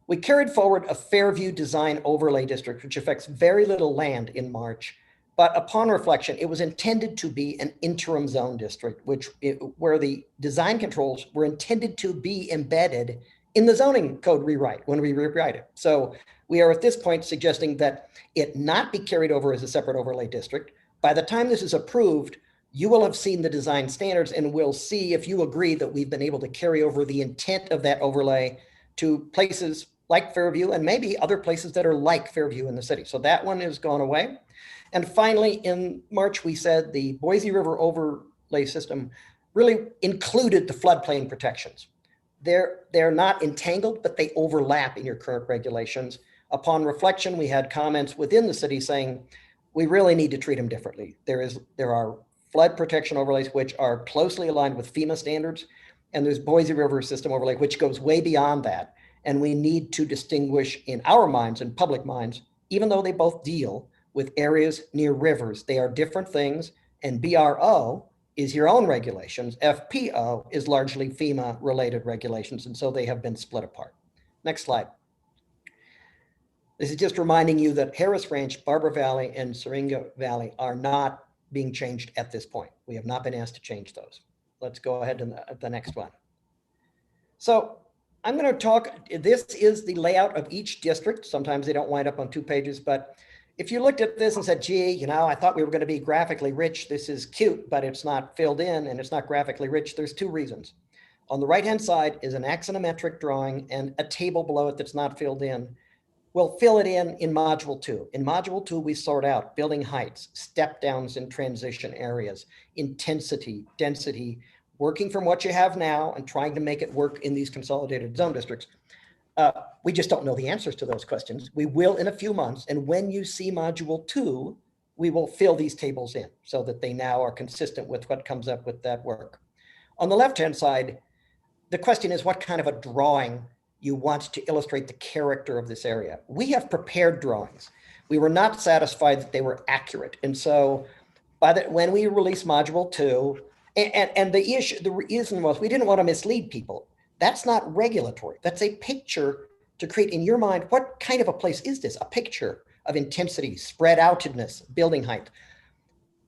We carried forward a Fairview design overlay district, which affects very little land in March, but upon reflection, it was intended to be an interim zone district, where the design controls were intended to be embedded in the zoning code rewrite when we rewrite it. So we are at this point suggesting that it not be carried over as a separate overlay district. By the time this is approved, you will have seen the design standards and we'll see if you agree that we've been able to carry over the intent of that overlay to places like Fairview and maybe other places that are like Fairview in the city. So that one has gone away. And finally, in March, we said the Boise River overlay system really included the floodplain protections. They're not entangled, but they overlap in your current regulations. Upon reflection, we had comments within the city saying, we really need to treat them differently. There are flood protection overlays, which are closely aligned with FEMA standards. And there's Boise River system overlay, which goes way beyond that. And we need to distinguish in our minds and public minds, even though they both deal with areas near rivers, they are different things. And BRO is your own regulations. FPO is largely FEMA related regulations. And so they have been split apart. Next slide. This is just reminding you that Harris Ranch, Barber Valley, and Syringa Valley are not being changed at this point. We have not been asked to change those. Let's go ahead to the next one. So I'm going to talk, this is the layout of each district. Sometimes they don't wind up on 2 pages, but if you looked at this and said, gee, I thought we were going to be graphically rich. This is cute, but it's not filled in and it's not graphically rich. There's 2 reasons. On the right-hand side is an axonometric drawing and a table below it that's not filled in. We'll fill it in module 2. In module 2, we sort out building heights, step downs in transition areas, intensity, density, working from what you have now and trying to make it work in these consolidated zone districts. We just don't know the answers to those questions. We will in a few months. And when you see module 2, we will fill these tables in so that they now are consistent with what comes up with that work. On the left-hand side, the question is what kind of a drawing you want to illustrate the character of this area. We have prepared drawings. We were not satisfied that they were accurate. And so when we released module 2, and the reason was we didn't want to mislead people. That's not regulatory. That's a picture to create in your mind, what kind of a place is this? A picture of intensity, spread outedness, building height.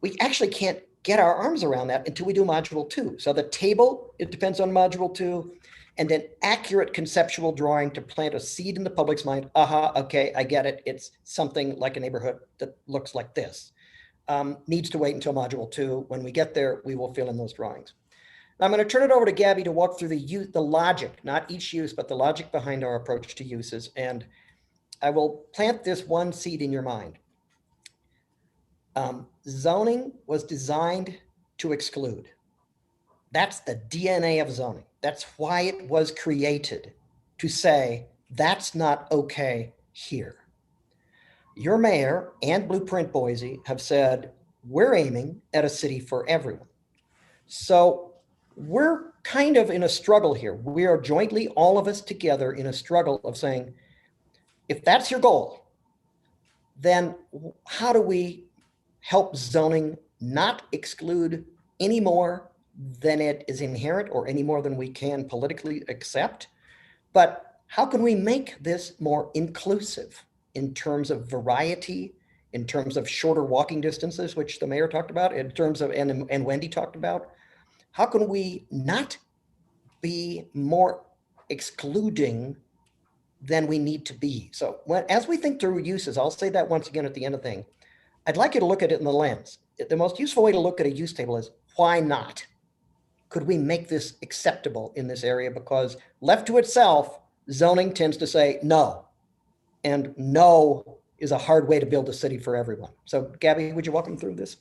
We actually can't get our arms around that until we do module 2. So the table, it depends on module 2, and then accurate conceptual drawing to plant a seed in the public's mind. Aha, okay, I get it. It's something like a neighborhood that looks like this. Needs to wait until module 2. When we get there, we will fill in those drawings. Now I'm going to turn it over to Gabby to walk through the logic, not each use, but the logic behind our approach to uses. And I will plant this one seed in your mind. Zoning was designed to exclude. That's the DNA of zoning. That's why it was created, to say, that's not okay here. Your mayor and Blueprint Boise have said, we're aiming at a city for everyone. So we're kind of in a struggle here. We are jointly, all of us together, in a struggle of saying, if that's your goal, then how do we help zoning not exclude any more than it is inherent or any more than we can politically accept? But how can we make this more inclusive in terms of variety, in terms of shorter walking distances, which the mayor talked about, in terms of, and Wendy talked about? How can we not be more excluding than we need to be? So as we think through uses, I'll say that once again at the end of the thing, I'd like you to look at it in the lens. The most useful way to look at a use table is, why not? Could we make this acceptable in this area? Because left to itself, zoning tends to say no. And no is a hard way to build a city for everyone. So Gabby, would you walk them through this?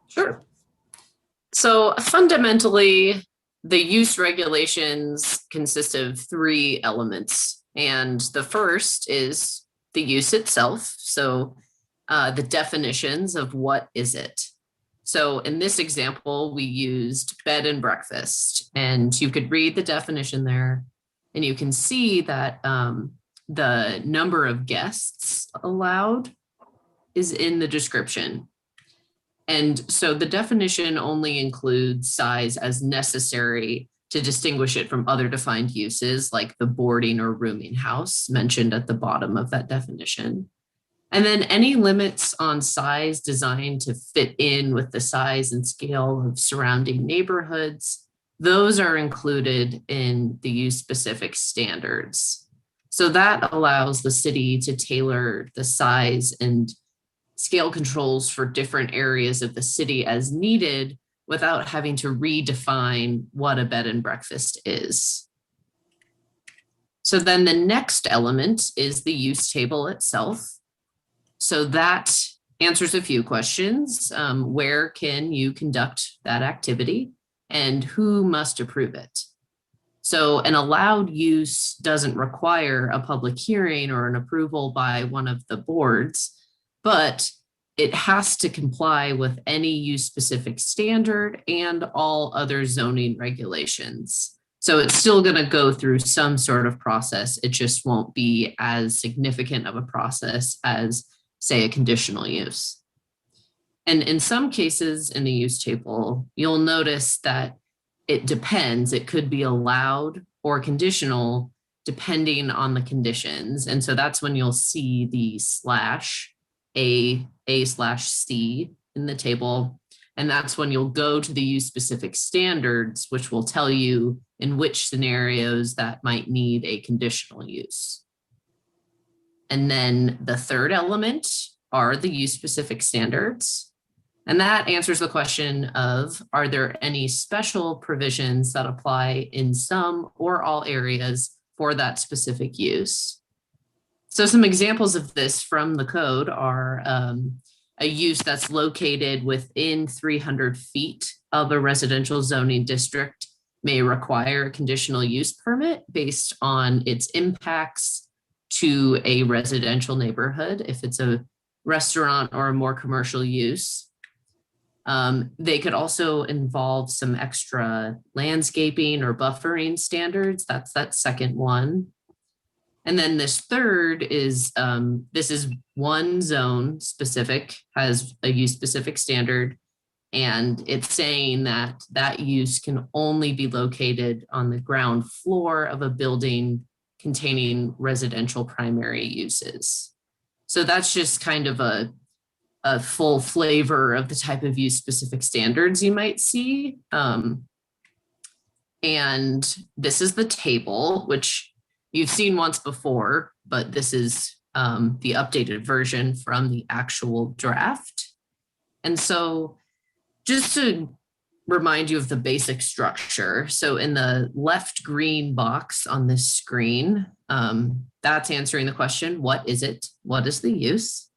Sure. So fundamentally, the use regulations consist of 3 elements. And the first is the use itself. So the definitions of what is it. So in this example, we used bed and breakfast, and you could read the definition there, and you can see that the number of guests allowed is in the description. And so the definition only includes size as necessary to distinguish it from other defined uses like the boarding or rooming house mentioned at the bottom of that definition. And then any limits on size designed to fit in with the size and scale of surrounding neighborhoods, those are included in the use specific standards. So that allows the city to tailor the size and scale controls for different areas of the city as needed without having to redefine what a bed and breakfast is. So then the next element is the use table itself. So that answers a few questions. Where can you conduct that activity and who must approve it? So an allowed use doesn't require a public hearing or an approval by one of the boards, but it has to comply with any use specific standard and all other zoning regulations. So it's still going to go through some sort of process. It just won't be as significant of a process as, say, a conditional use. And in some cases in the use table, you'll notice that it depends. It could be allowed or conditional depending on the conditions. And so that's when you'll see the /A/C in the table. And that's when you'll go to the use specific standards, which will tell you in which scenarios that might need a conditional use. And then the third element are the use specific standards. And that answers the question of, are there any special provisions that apply in some or all areas for that specific use? So some examples of this from the code are a use that's located within 300 feet of a residential zoning district may require a conditional use permit based on its impacts to a residential neighborhood. If it's a restaurant or a more commercial use. They could also involve some extra landscaping or buffering standards. That's that second one. And then this third is, this is one zone specific, has a use specific standard. And it's saying that that use can only be located on the ground floor of a building containing residential primary uses. So that's just kind of a full flavor of the type of use specific standards you might see. And this is the table, which you've seen once before, but this is the updated version from the actual draft. And so just to remind you of the basic structure. So in the left green box on this screen, that's answering the question, what is it? What is the use?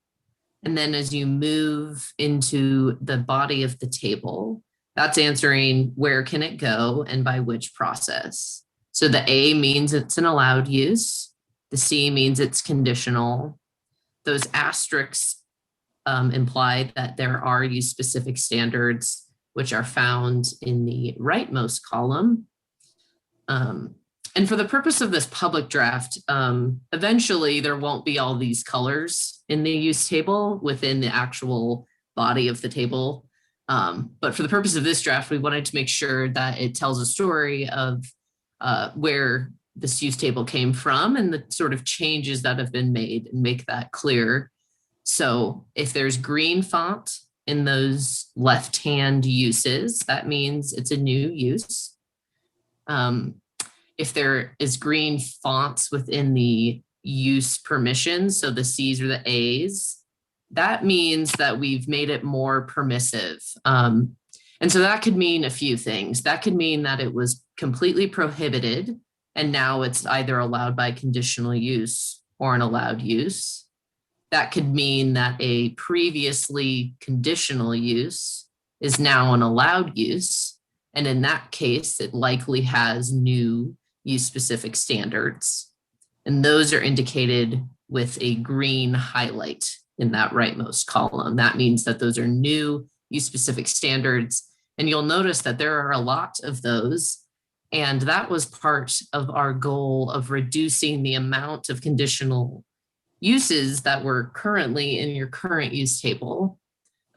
And then as you move into the body of the table, that's answering where can it go and by which process. So the A means it's an allowed use. The C means it's conditional. Those asterisks imply that there are use specific standards which are found in the rightmost column. And for the purpose of this public draft, eventually there won't be all these colors in the use table within the actual body of the table. But for the purpose of this draft, we wanted to make sure that it tells a story of where this use table came from and the sort of changes that have been made and make that clear. So if there's green font in those left-hand uses, that means it's a new use. If there is green fonts within the use permissions, so the C's or the A's, that means that we've made it more permissive. And so that could mean a few things. That could mean that it was completely prohibited and now it's either allowed by conditional use or an allowed use. That could mean that a previously conditional use is now an allowed use. And in that case, it likely has new use-specific standards. And those are indicated with a green highlight in that rightmost column. That means that those are new use-specific standards. And you'll notice that there are a lot of those. And that was part of our goal of reducing the amount of conditional uses that were currently in your current use table.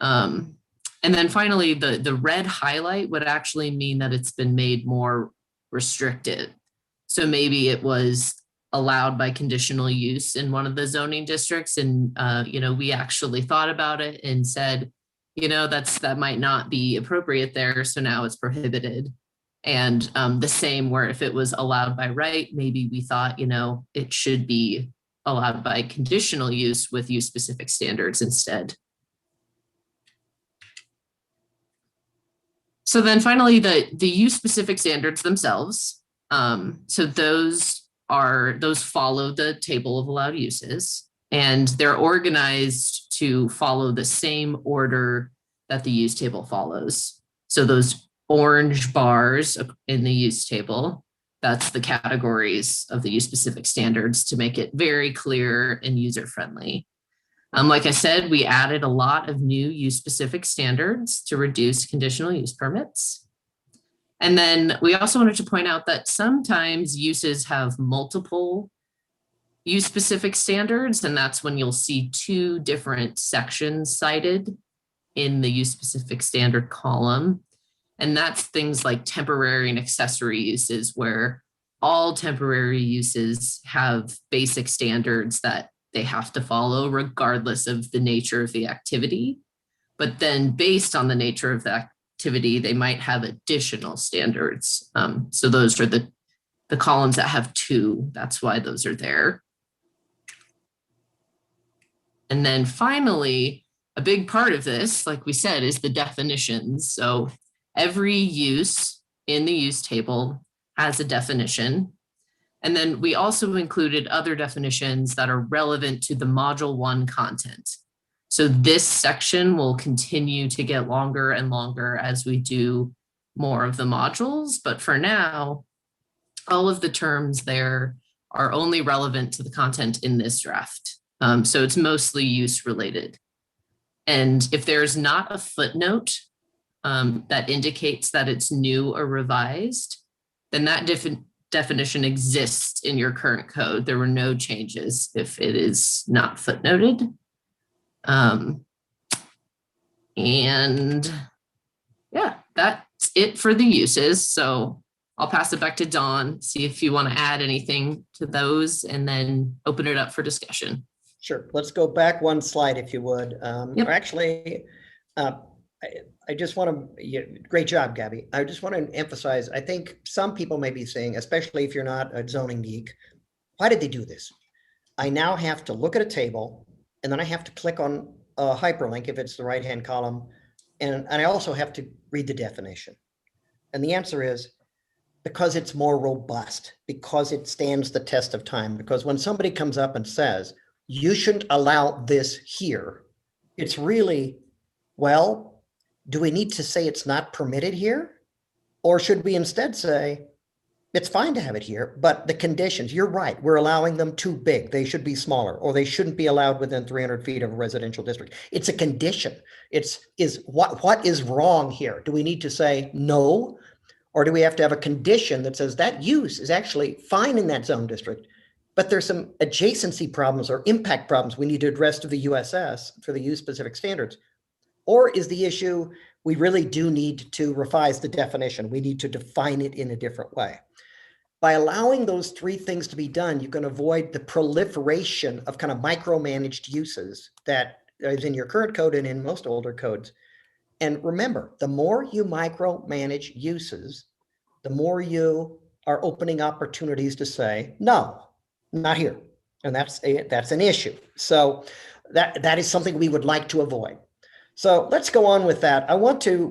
And then finally, the red highlight would actually mean that it's been made more restrictive. So maybe it was allowed by conditional use in one of the zoning districts. And, we actually thought about it and said, that might not be appropriate there. So now it's prohibited. And the same where if it was allowed by right, maybe we thought, it should be allowed by conditional use with use specific standards instead. So then finally, the use specific standards themselves. So those follow the table of allowed uses, and they're organized to follow the same order that the use table follows. So those orange bars in the use table, that's the categories of the use specific standards to make it very clear and user friendly. Like I said, we added a lot of new use specific standards to reduce conditional use permits. And then we also wanted to point out that sometimes uses have multiple use specific standards, and that's when you'll see two different sections cited in the use specific standard column. And that's things like temporary and accessory uses, where all temporary uses have basic standards that they have to follow regardless of the nature of the activity. But then based on the nature of the activity, they might have additional standards. So those are the columns that have two. That's why those are there. And then finally, a big part of this, like we said, is the definitions. So every use in the use table has a definition. And then we also included other definitions that are relevant to the Module 1 content. So this section will continue to get longer and longer as we do more of the modules. But for now, all of the terms there are only relevant to the content in this draft. So it's mostly use related. And if there's not a footnote that indicates that it's new or revised, then that definition exists in your current code. There were no changes if it is not footnoted. And yeah, that's it for the uses. So I'll pass it back to Dawn, see if you want to add anything to those, and then open it up for discussion. Sure. Let's go back one slide if you would. Yep. Or actually, I just want to, great job, Gabby. I just want to emphasize, I think some people may be saying, especially if you're not a zoning geek, why did they do this? I now have to look at a table and then I have to click on a hyperlink if it's the right-hand column. And I also have to read the definition. And the answer is because it's more robust, because it stands the test of time. Because when somebody comes up and says, you shouldn't allow this here, it's really, well, do we need to say it's not permitted here? Or should we instead say, it's fine to have it here, but the conditions, you're right, we're allowing them too big. They should be smaller, or they shouldn't be allowed within 300 feet of a residential district. It's a condition. What is wrong here? Do we need to say no? Or do we have to have a condition that says that use is actually fine in that zone district, but there's some adjacency problems or impact problems we need to address to the USS for the use specific standards? Or is the issue, we really do need to revise the definition. We need to define it in a different way. By allowing those three things to be done, you can avoid the proliferation of kind of micromanaged uses that is in your current code and in most older codes. And remember, the more you micromanage uses, the more you are opening opportunities to say, no, not here. And that's an issue. So that is something we would like to avoid. So let's go on with that.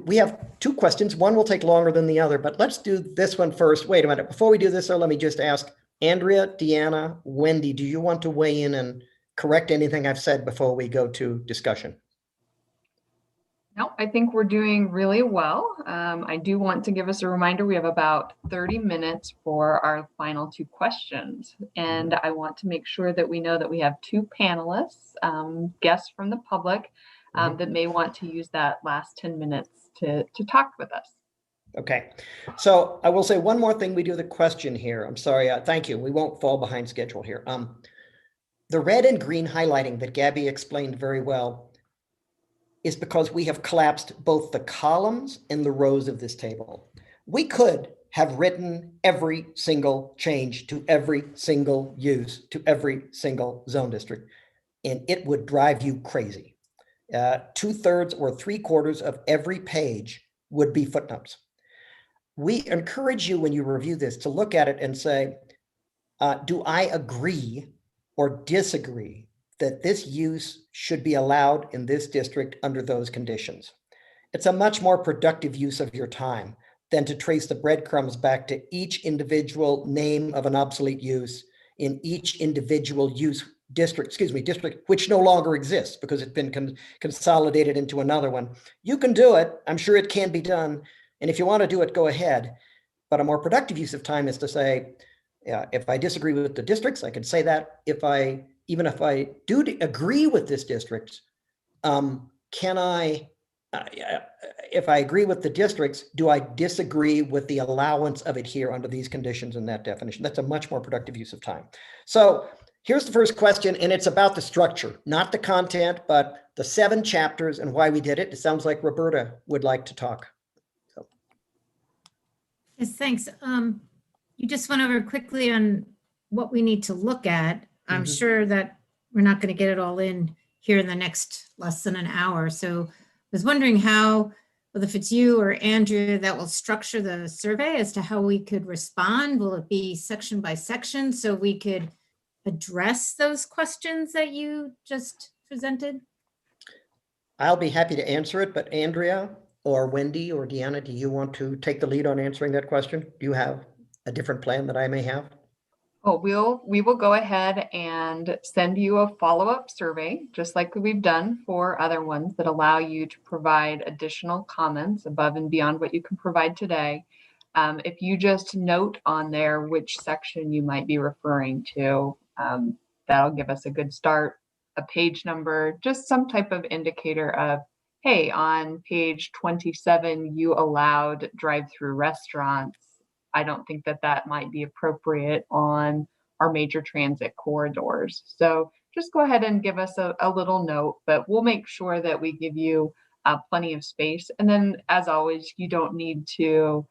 We have two questions. One will take longer than the other, but let's do this one first. Wait a minute. Before we do this, though, let me just ask Andrea, Deanna, Wendy, do you want to weigh in and correct anything I've said before we go to discussion? No, I think we're doing really well. I do want to give us a reminder. We have about 30 minutes for our final two questions. And I want to make sure that we know that we have two panelists, guests from the public, that may want to use that last 10 minutes to talk with us. Okay, so I will say one more thing. We do the question here. I'm sorry. Thank you. We won't fall behind schedule here. The red and green highlighting that Gabby explained very well is because we have collapsed both the columns and the rows of this table. We could have written every single change to every single use to every single zone district, and it would drive you crazy. 2/3 or 3/4 of every page would be footnotes. We encourage you when you review this to look at it and say, do I agree or disagree that this use should be allowed in this district under those conditions? It's a much more productive use of your time than to trace the breadcrumbs back to each individual name of an obsolete use in each individual use district which no longer exists because it's been consolidated into another one. You can do it. I'm sure it can be done. And if you want to do it, go ahead. But a more productive use of time is to say, if I disagree with the districts, I can say that. Even if I do agree with this district, if I agree with the districts, do I disagree with the allowance of it here under these conditions and that definition? That's a much more productive use of time. So here's the first question, and it's about the structure, not the content, but the 7 chapters and why we did it. It sounds like Roberta would like to talk. Yes, thanks. You just went over quickly on what we need to look at. I'm sure that we're not going to get it all in here in the next less than an hour. So I was wondering how, whether if it's you or Andrew that will structure the survey as to how we could respond. Will it be section by section so we could address those questions that you just presented? I'll be happy to answer it, but Andrea or Wendy or Deanna, do you want to take the lead on answering that question? Do you have a different plan that I may have? Oh, we will go ahead and send you a follow-up survey, just like we've done for other ones that allow you to provide additional comments above and beyond what you can provide today. If you just note on there which section you might be referring to, that'll give us a good start, a page number, just some type of indicator of, hey, on page 27, you allowed drive-through restaurants. I don't think that might be appropriate on our major transit corridors. So just go ahead and give us a little note, but we'll make sure that we give you plenty of space. And then as always, you don't need to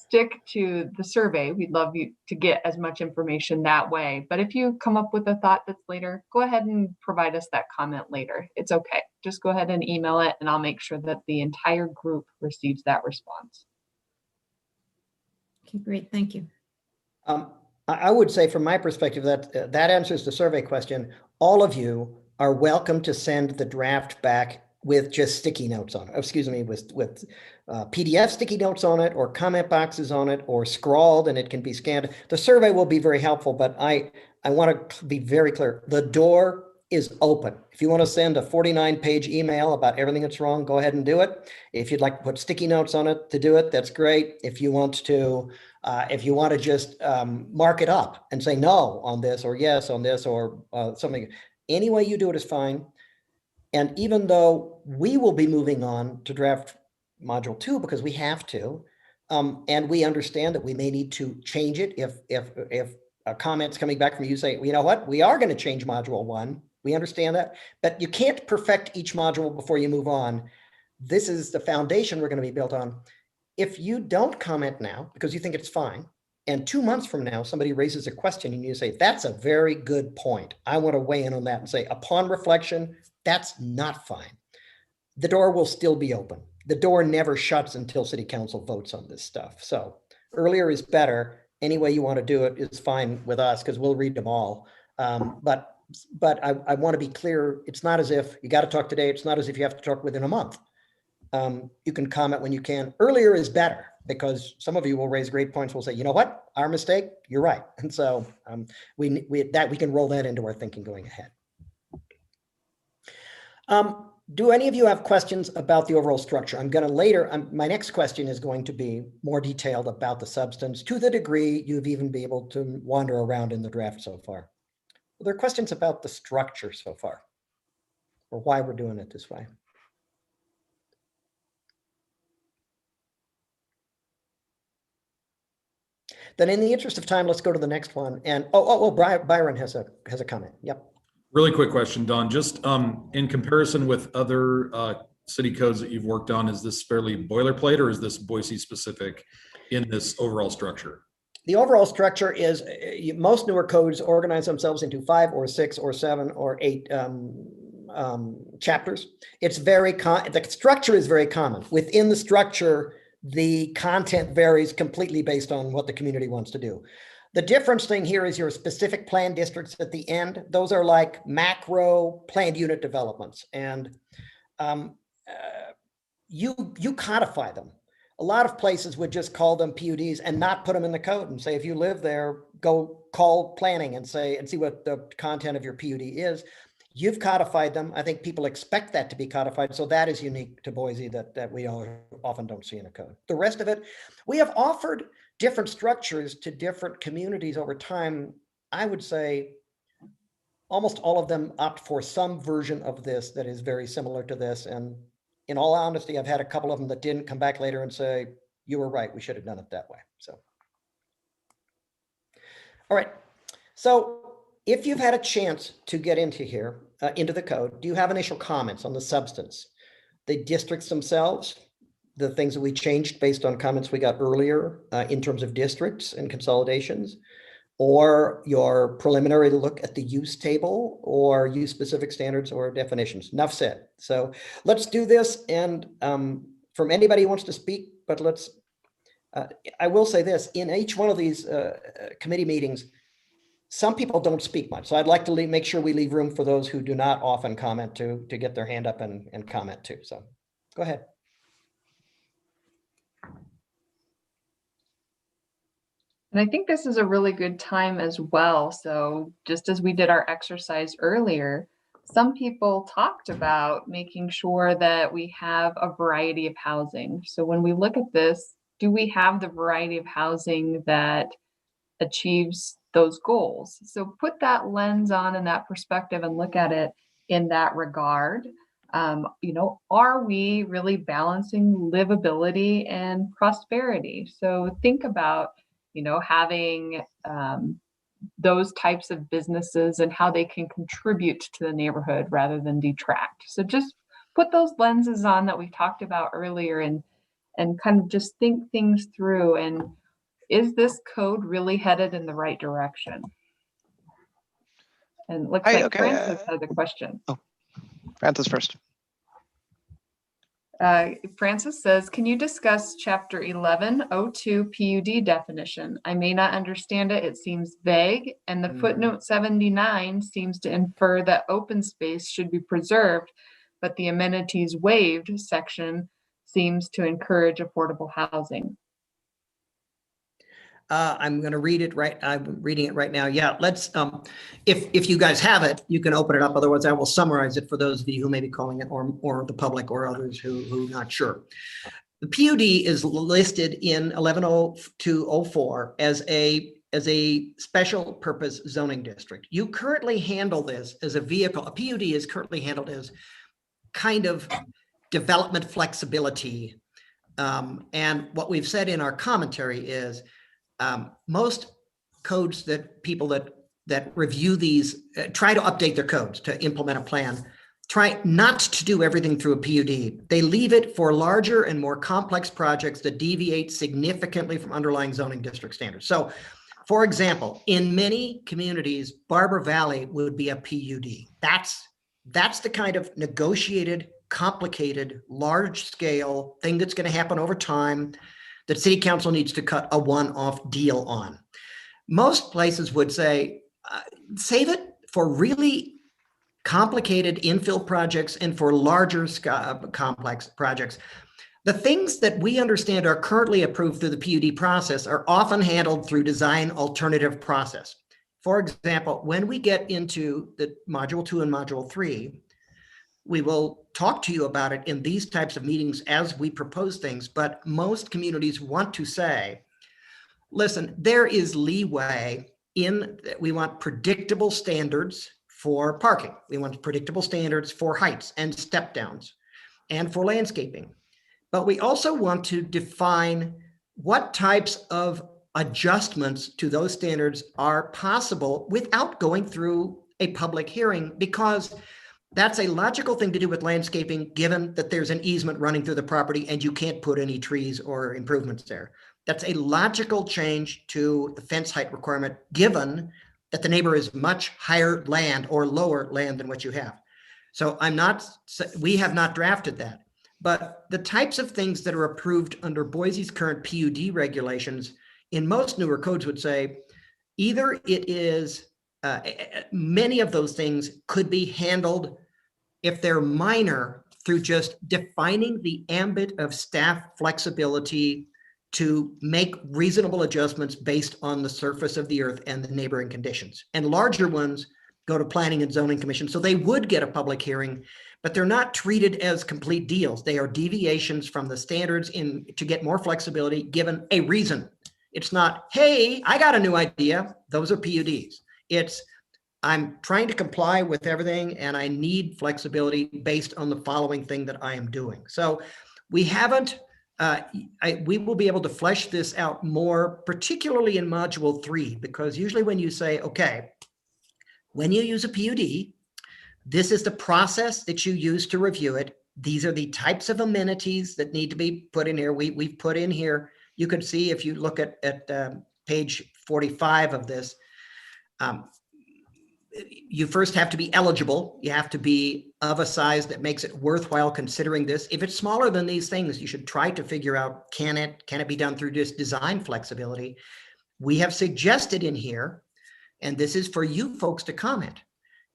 stick to the survey. We'd love you to get as much information that way. But if you come up with a thought that's later, go ahead and provide us that comment later. It's okay. Just go ahead and email it, and I'll make sure that the entire group receives that response. Okay, great. Thank you. I would say from my perspective that that answers the survey question. All of you are welcome to send the draft back with just sticky notes on it. Excuse me, with PDF sticky notes on it, or comment boxes on it, or scrawled, and it can be scanned. The survey will be very helpful, but I want to be very clear. The door is open. If you want to send a 49-page email about everything that's wrong, go ahead and do it. If you'd like to put sticky notes on it to do it, that's great. If you want to just mark it up and say no on this, or yes on this, or something, any way you do it is fine. And even though we will be moving on to draft module 2 because we have to, and we understand that we may need to change it if a comment's coming back from you saying, you know what, we are going to change module 1. We understand that, but you can't perfect each module before you move on. This is the foundation we're going to be built on. If you don't comment now because you think it's fine, and 2 months from now, somebody raises a question and you say, that's a very good point, I want to weigh in on that, and say, upon reflection, that's not fine, the door will still be open. The door never shuts until City Council votes on this stuff. So earlier is better. Any way you want to do it is fine with us because we'll read them all. But I want to be clear. It's not as if you got to talk today. It's not as if you have to talk within a month. You can comment when you can. Earlier is better because some of you will raise great points. Will say, you know what, our mistake, you're right. And so we can roll that into our thinking going ahead. Do any of you have questions about the overall structure? I'm going to later, my next question is going to be more detailed about the substance to the degree you've even been able to wander around in the draft so far. Are there questions about the structure so far, or why we're doing it this way? Then in the interest of time, let's go to the next one. And Byron has a comment. Yep. Really quick question, Don. Just in comparison with other city codes that you've worked on, is this fairly boilerplate, or is this Boise specific in this overall structure? The overall structure is most newer codes organize themselves into 5 or 6 or 7 or 8 chapters. It's very the structure is very common. Within the structure, the content varies completely based on what the community wants to do. The difference thing here is your specific plan districts at the end. Those are like macro planned unit developments, and you codify them. A lot of places would just call them PUDs and not put them in the code and say, if you live there, go call planning and see what the content of your PUD is. You've codified them. I think people expect that to be codified. So that is unique to Boise that we often don't see in a code. The rest of it, we have offered different structures to different communities over time. I would say almost all of them opt for some version of this that is very similar to this. And in all honesty, I've had a couple of them that didn't come back later and say, you were right, we should have done it that way. So, all right. So if you've had a chance to get into here, into the code, do you have initial comments on the substance, the districts themselves, the things that we changed based on comments we got earlier in terms of districts and consolidations, or your preliminary look at the use table or use specific standards or definitions? Enough said. So let's do this. And from anybody who wants to speak, but I will say this, in each one of these committee meetings, some people don't speak much. So I'd like to make sure we leave room for those who do not often comment to get their hand up and comment too. So go ahead. And I think this is a really good time as well. So just as we did our exercise earlier, some people talked about making sure that we have a variety of housing. So when we look at this, do we have the variety of housing that achieves those goals? So put that lens on and that perspective and look at it in that regard. Are we really balancing livability and prosperity? So think about having those types of businesses and how they can contribute to the neighborhood rather than detract. So just put those lenses on that we talked about earlier and kind of just think things through. And Is this code really headed in the right direction? And it looks like Francis has a question. Oh, Francis first. Francis says, can you discuss chapter 1102 PUD definition? I may not understand it. It seems vague. And the footnote 79 seems to infer that open space should be preserved, but the amenities waived section seems to encourage affordable housing. I'm going to read it right. I'm reading it right now. Yeah, let's, if you guys have it, you can open it up. Otherwise, I will summarize it for those of you who may be calling it, or the public or others who not sure. The PUD is listed in 110204 as a special purpose zoning district. You currently handle this as a vehicle. A PUD is currently handled as kind of development flexibility. And what we've said in our commentary is, most codes that people that review these try to update their codes to implement a plan, try not to do everything through a PUD. They leave it for larger and more complex projects that deviate significantly from underlying zoning district standards. So, for example, in many communities, Barber Valley would be a PUD. That's the kind of negotiated, complicated, large-scale thing that's going to happen over time that city council needs to cut a one-off deal on. Most places would say, save it for really complicated infill projects and for larger complex projects. The things that we understand are currently approved through the PUD process are often handled through design alternative process. For example, when we get into the module 2 and module 3, we will talk to you about it in these types of meetings as we propose things, but most communities want to say, listen, there is leeway in that we want predictable standards for parking. We want predictable standards for heights and step downs and for landscaping. But we also want to define what types of adjustments to those standards are possible without going through a public hearing, because that's a logical thing to do with landscaping, given that there's an easement running through the property and you can't put any trees or improvements there. That's a logical change to the fence height requirement, given that the neighbor is much higher land or lower land than what you have. So we have not drafted that. But the types of things that are approved under Boise's current PUD regulations in most newer codes would say, either it is many of those things could be handled, if they're minor, through just defining the ambit of staff flexibility to make reasonable adjustments based on the surface of the earth and the neighboring conditions. And larger ones go to Planning and Zoning Commission. So they would get a public hearing, but they're not treated as complete deals. They are deviations from the standards to get more flexibility given a reason. It's not, hey, I got a new idea. Those are PUDs. It's, I'm trying to comply with everything and I need flexibility based on the following thing that I am doing. So we haven't, we will be able to flesh this out more, particularly in module 3, because usually when you say, okay, when you use a PUD, this is the process that you use to review it. These are the types of amenities that need to be put in here. We've put in here, you can see if you look at page 45 of this, you first have to be eligible. You have to be of a size that makes it worthwhile considering this. If it's smaller than these things, you should try to figure out, can it be done through just design flexibility? We have suggested in here, and this is for you folks to comment.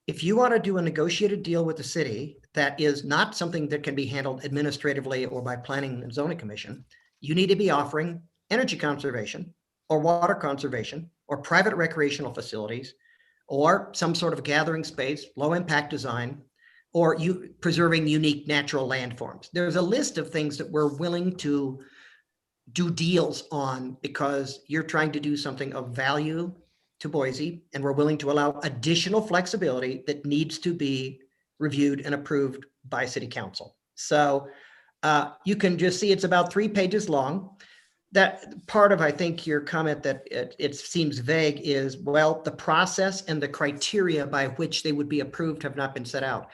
If you want to do a negotiated deal with the city that is not something that can be handled administratively or by Planning and Zoning Commission, you need to be offering energy conservation or water conservation or private recreational facilities or some sort of gathering space, low impact design, or you preserving unique natural landforms. There's a list of things that we're willing to do deals on because you're trying to do something of value to Boise, and we're willing to allow additional flexibility that needs to be reviewed and approved by City Council. So you can just see it's about 3 pages long. That part of, I think, your comment that it seems vague is, well, the process and the criteria by which they would be approved have not been set out.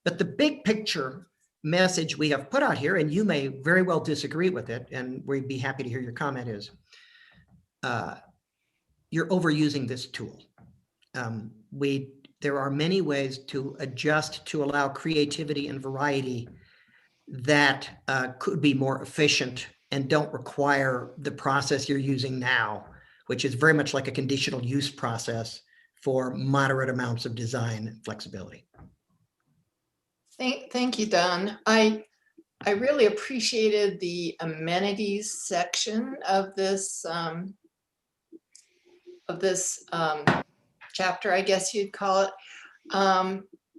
But the big picture message we have put out here, and you may very well disagree with it, and we'd be happy to hear your comment, is you're overusing this tool. There are many ways to adjust to allow creativity and variety that could be more efficient and don't require the process you're using now, which is very much like a conditional use process for moderate amounts of design flexibility. Thank you, Don. I really appreciated the amenities section of this chapter, I guess you'd call it.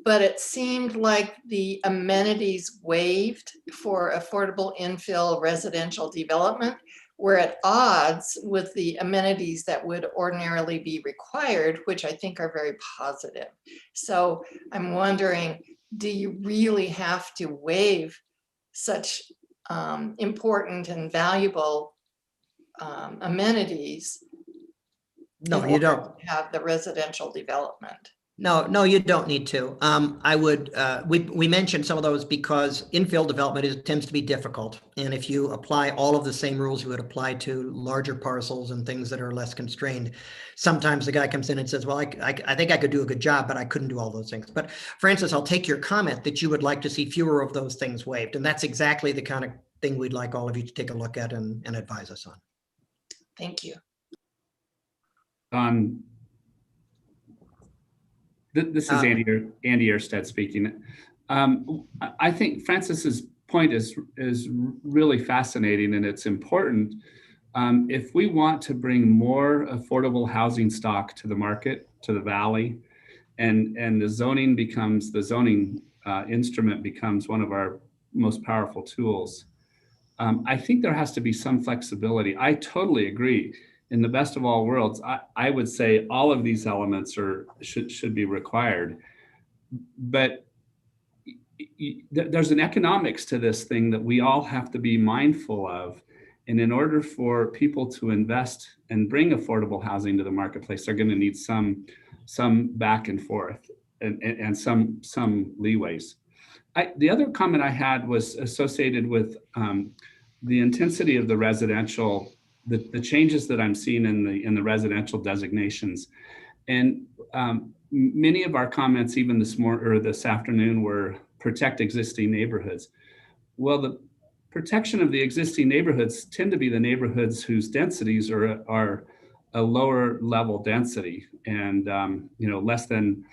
But it seemed like the amenities waived for affordable infill residential development were at odds with the amenities that would ordinarily be required, which I think are very positive. So I'm wondering, do you really have to waive such important and valuable amenities? No, you don't have the residential development. No, you don't need to. I would, we mentioned some of those because infill development tends to be difficult. And if you apply all of the same rules you would apply to larger parcels and things that are less constrained, sometimes the guy comes in and says, well, I think I could do a good job, but I couldn't do all those things. But Francis, I'll take your comment that you would like to see fewer of those things waived. And that's exactly the kind of thing we'd like all of you to take a look at and advise us on. Thank you. This is Andy Allistead speaking. I think Francis's point is really fascinating, and it's important. If we want to bring more affordable housing stock to the market, to the valley, and the zoning instrument becomes one of our most powerful tools, I think there has to be some flexibility. I totally agree. In the best of all worlds, I would say all of these elements should be required. But there's an economics to this thing that we all have to be mindful of. And in order for people to invest and bring affordable housing to the marketplace, they're going to need some back and forth and some leeways. The other comment I had was associated with the intensity of the residential. The changes that I'm seeing in the residential designations, and many of our comments, even this morning or this afternoon, were protect existing neighborhoods. Well, the protection of the existing neighborhoods tend to be the neighborhoods whose densities are a lower level density, and less than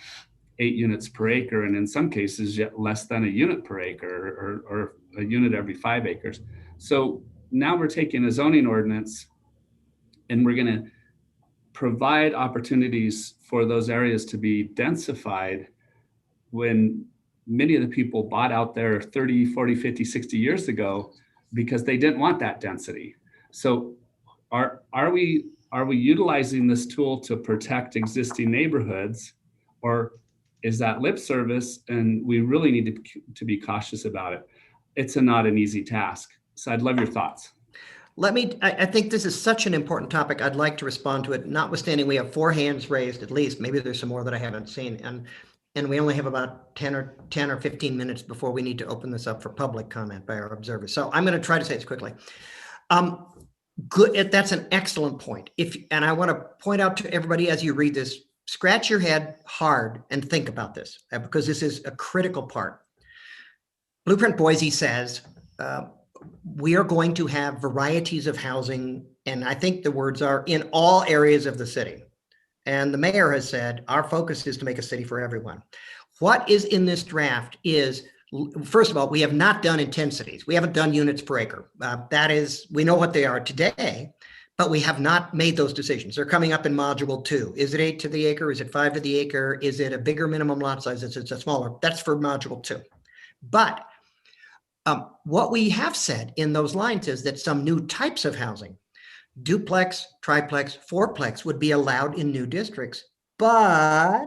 8 units per acre, and in some cases yet less than a unit per acre, or a unit every 5 acres. So now we're taking a zoning ordinance and we're going to provide opportunities for those areas to be densified when many of the people bought out there 30, 40, 50, 60 years ago because they didn't want that density. So are we utilizing this tool to protect existing neighborhoods, or is that lip service and we really need to be cautious about it? It's not an easy task. So I'd love your thoughts. I think this is such an important topic. I'd like to respond to it, notwithstanding we have 4 hands raised at least. Maybe there's some more that I haven't seen. And we only have about 10 or 15 minutes before we need to open this up for public comment by our observers. So I'm going to try to say this quickly. Good. That's an excellent point. And I want to point out to everybody as you read this, scratch your head hard and think about this, because this is a critical part. Blueprint Boise says, we are going to have varieties of housing, and I think the words are in all areas of the city. And the mayor has said, our focus is to make a city for everyone. What is in this draft is, first of all, we have not done intensities. We haven't done units per acre. That is, we know what they are today, but we have not made those decisions. They're coming up in module 2. Is it 8 to the acre? Is it 5 to the acre? Is it a bigger minimum lot size? Is it a smaller? That's for module 2. But what we have said in those lines is that some new types of housing, duplex, triplex, fourplex, would be allowed in new districts. But,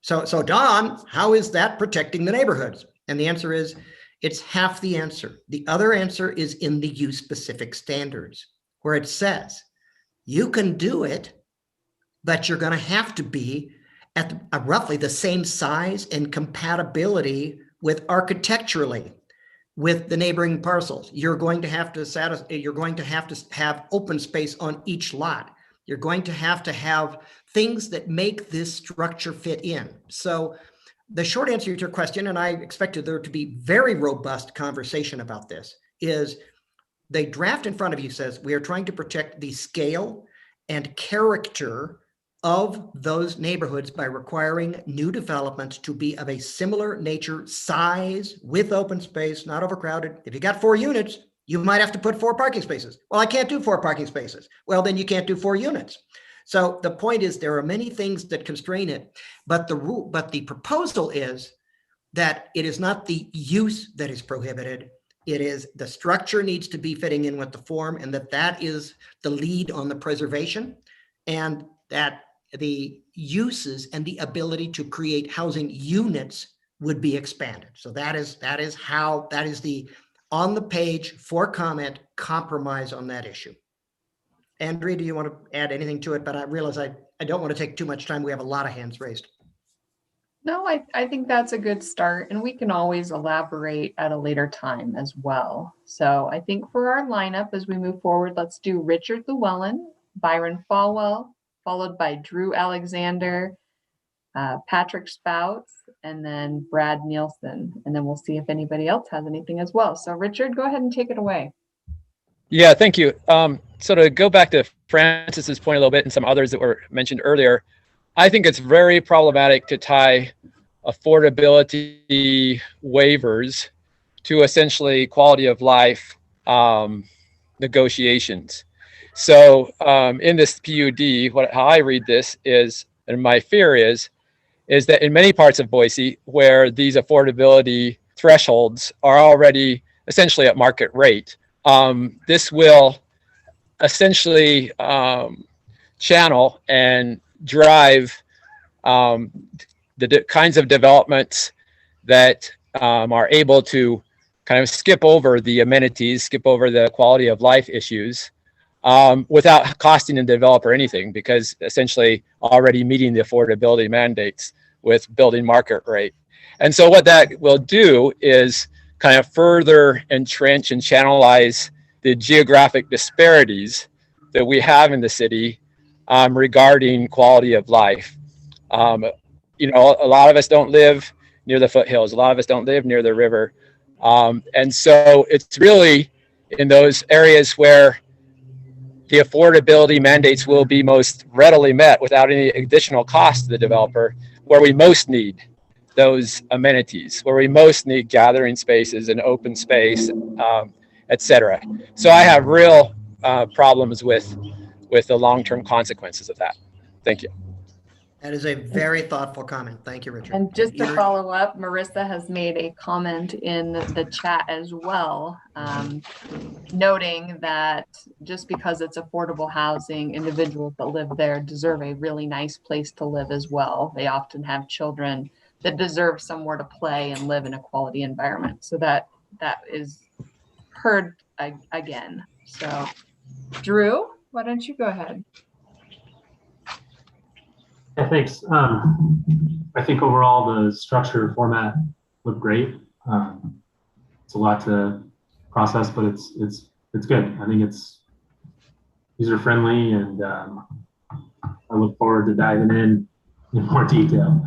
so Don, how is that protecting the neighborhoods? And the answer is, it's half the answer. The other answer is in the use specific standards, where it says, you can do it, but you're going to have to be at roughly the same size and compatibility with architecturally with the neighboring parcels. You're going to have to have open space on each lot. You're going to have things that make this structure fit in. So the short answer to your question, and I expected there to be very robust conversation about this, is the draft in front of you says we are trying to protect the scale and character of those neighborhoods by requiring new developments to be of a similar nature, size, with open space, not overcrowded. If you got 4 units, you might have to put 4 parking spaces. Well, I can't do 4 parking spaces. Well, then you can't do 4 units. So the point is there are many things that constrain it, but the proposal is that it is not the use that is prohibited. It is the structure needs to be fitting in with the form, and that is the lead on the preservation, and that the uses and the ability to create housing units would be expanded. So that is the on the page for comment compromise on that issue. Andrea, do you want to add anything to it? But I realize I don't want to take too much time. We have a lot of hands raised. No, I think that's a good start, and we can always elaborate at a later time as well. So I think for our lineup as we move forward, let's do Richard Llewellyn, Byron Falwell, followed by Drew Alexander, Patrick Spouts, and then Brad Nielsen. And then we'll see if anybody else has anything as well. So Richard, go ahead and take it away. Yeah, thank you. So to go back to Francis's point a little bit and some others that were mentioned earlier, I think it's very problematic to tie affordability waivers to essentially quality of life negotiations. So in this PUD, how I read this is, and my fear is that in many parts of Boise where these affordability thresholds are already essentially at market rate, this will essentially channel and drive the kinds of developments that are able to kind of skip over the amenities, skip over the quality of life issues without costing the developer anything, because essentially already meeting the affordability mandates with building market rate. And so what that will do is kind of further entrench and channelize the geographic disparities that we have in the city regarding quality of life. You know, a lot of us don't live near the foothills. A lot of us don't live near the river. And so it's really in those areas where the affordability mandates will be most readily met without any additional cost to the developer, where we most need those amenities, where we most need gathering spaces and open space, et cetera. So I have real problems with the long-term consequences of that. Thank you. That is a very thoughtful comment. Thank you, Richard. And just to follow up, Marissa has made a comment in the chat as well, noting that just because it's affordable housing, individuals that live there deserve a really nice place to live as well. They often have children that deserve somewhere to play and live in a quality environment. So that is heard again. So Drew, why don't you go ahead? Yeah, thanks. I think overall the structure format looked great. It's a lot to process, but it's good. I think it's user friendly, and I look forward to diving in more detail.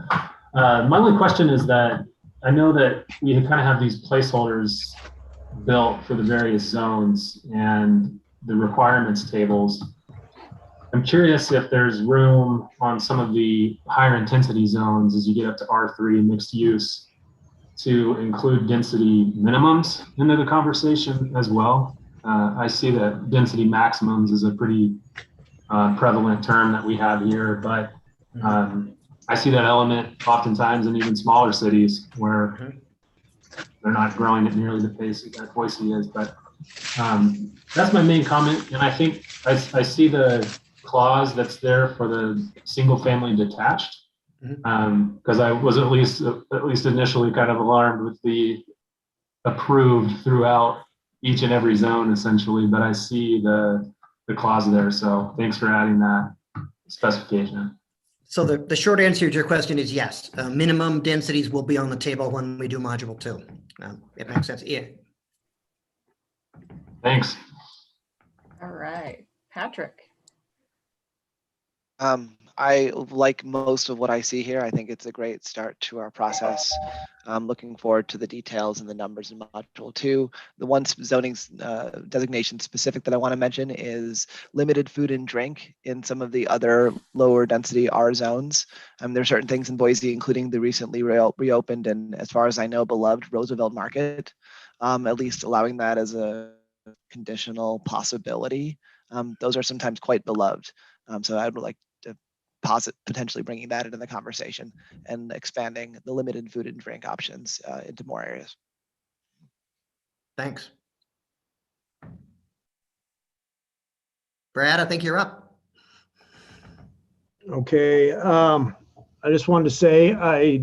My only question is that I know that we kind of have these placeholders built for the various zones and the requirements tables. I'm curious if there's room on some of the higher intensity zones as you get up to R3 mixed use to include density minimums into the conversation as well. I see that density maximums is a pretty prevalent term that we have here, but I see that element oftentimes in even smaller cities where they're not growing at nearly the pace that Boise is. But that's my main comment. And I think I see the clause that's there for the single family detached, because I was at least initially kind of alarmed with the approved throughout each and every zone essentially, but I see the clause there. So thanks for adding that specification. So the short answer to your question is yes. Minimum densities will be on the table when we do module 2. It makes sense. Yeah. Thanks. All right, Patrick. I like most of what I see here. I think it's a great start to our process. I'm looking forward to the details and the numbers in module 2. The one zoning designation specific that I want to mention is limited food and drink in some of the other lower density R zones. There are certain things in Boise, including the recently reopened and, as far as I know, beloved Roosevelt Market, at least allowing that as a conditional possibility. Those are sometimes quite beloved. So I would like to posit potentially bringing that into the conversation and expanding the limited food and drink options into more areas. Thanks. Brad, I think you're up. Okay, I just wanted to say I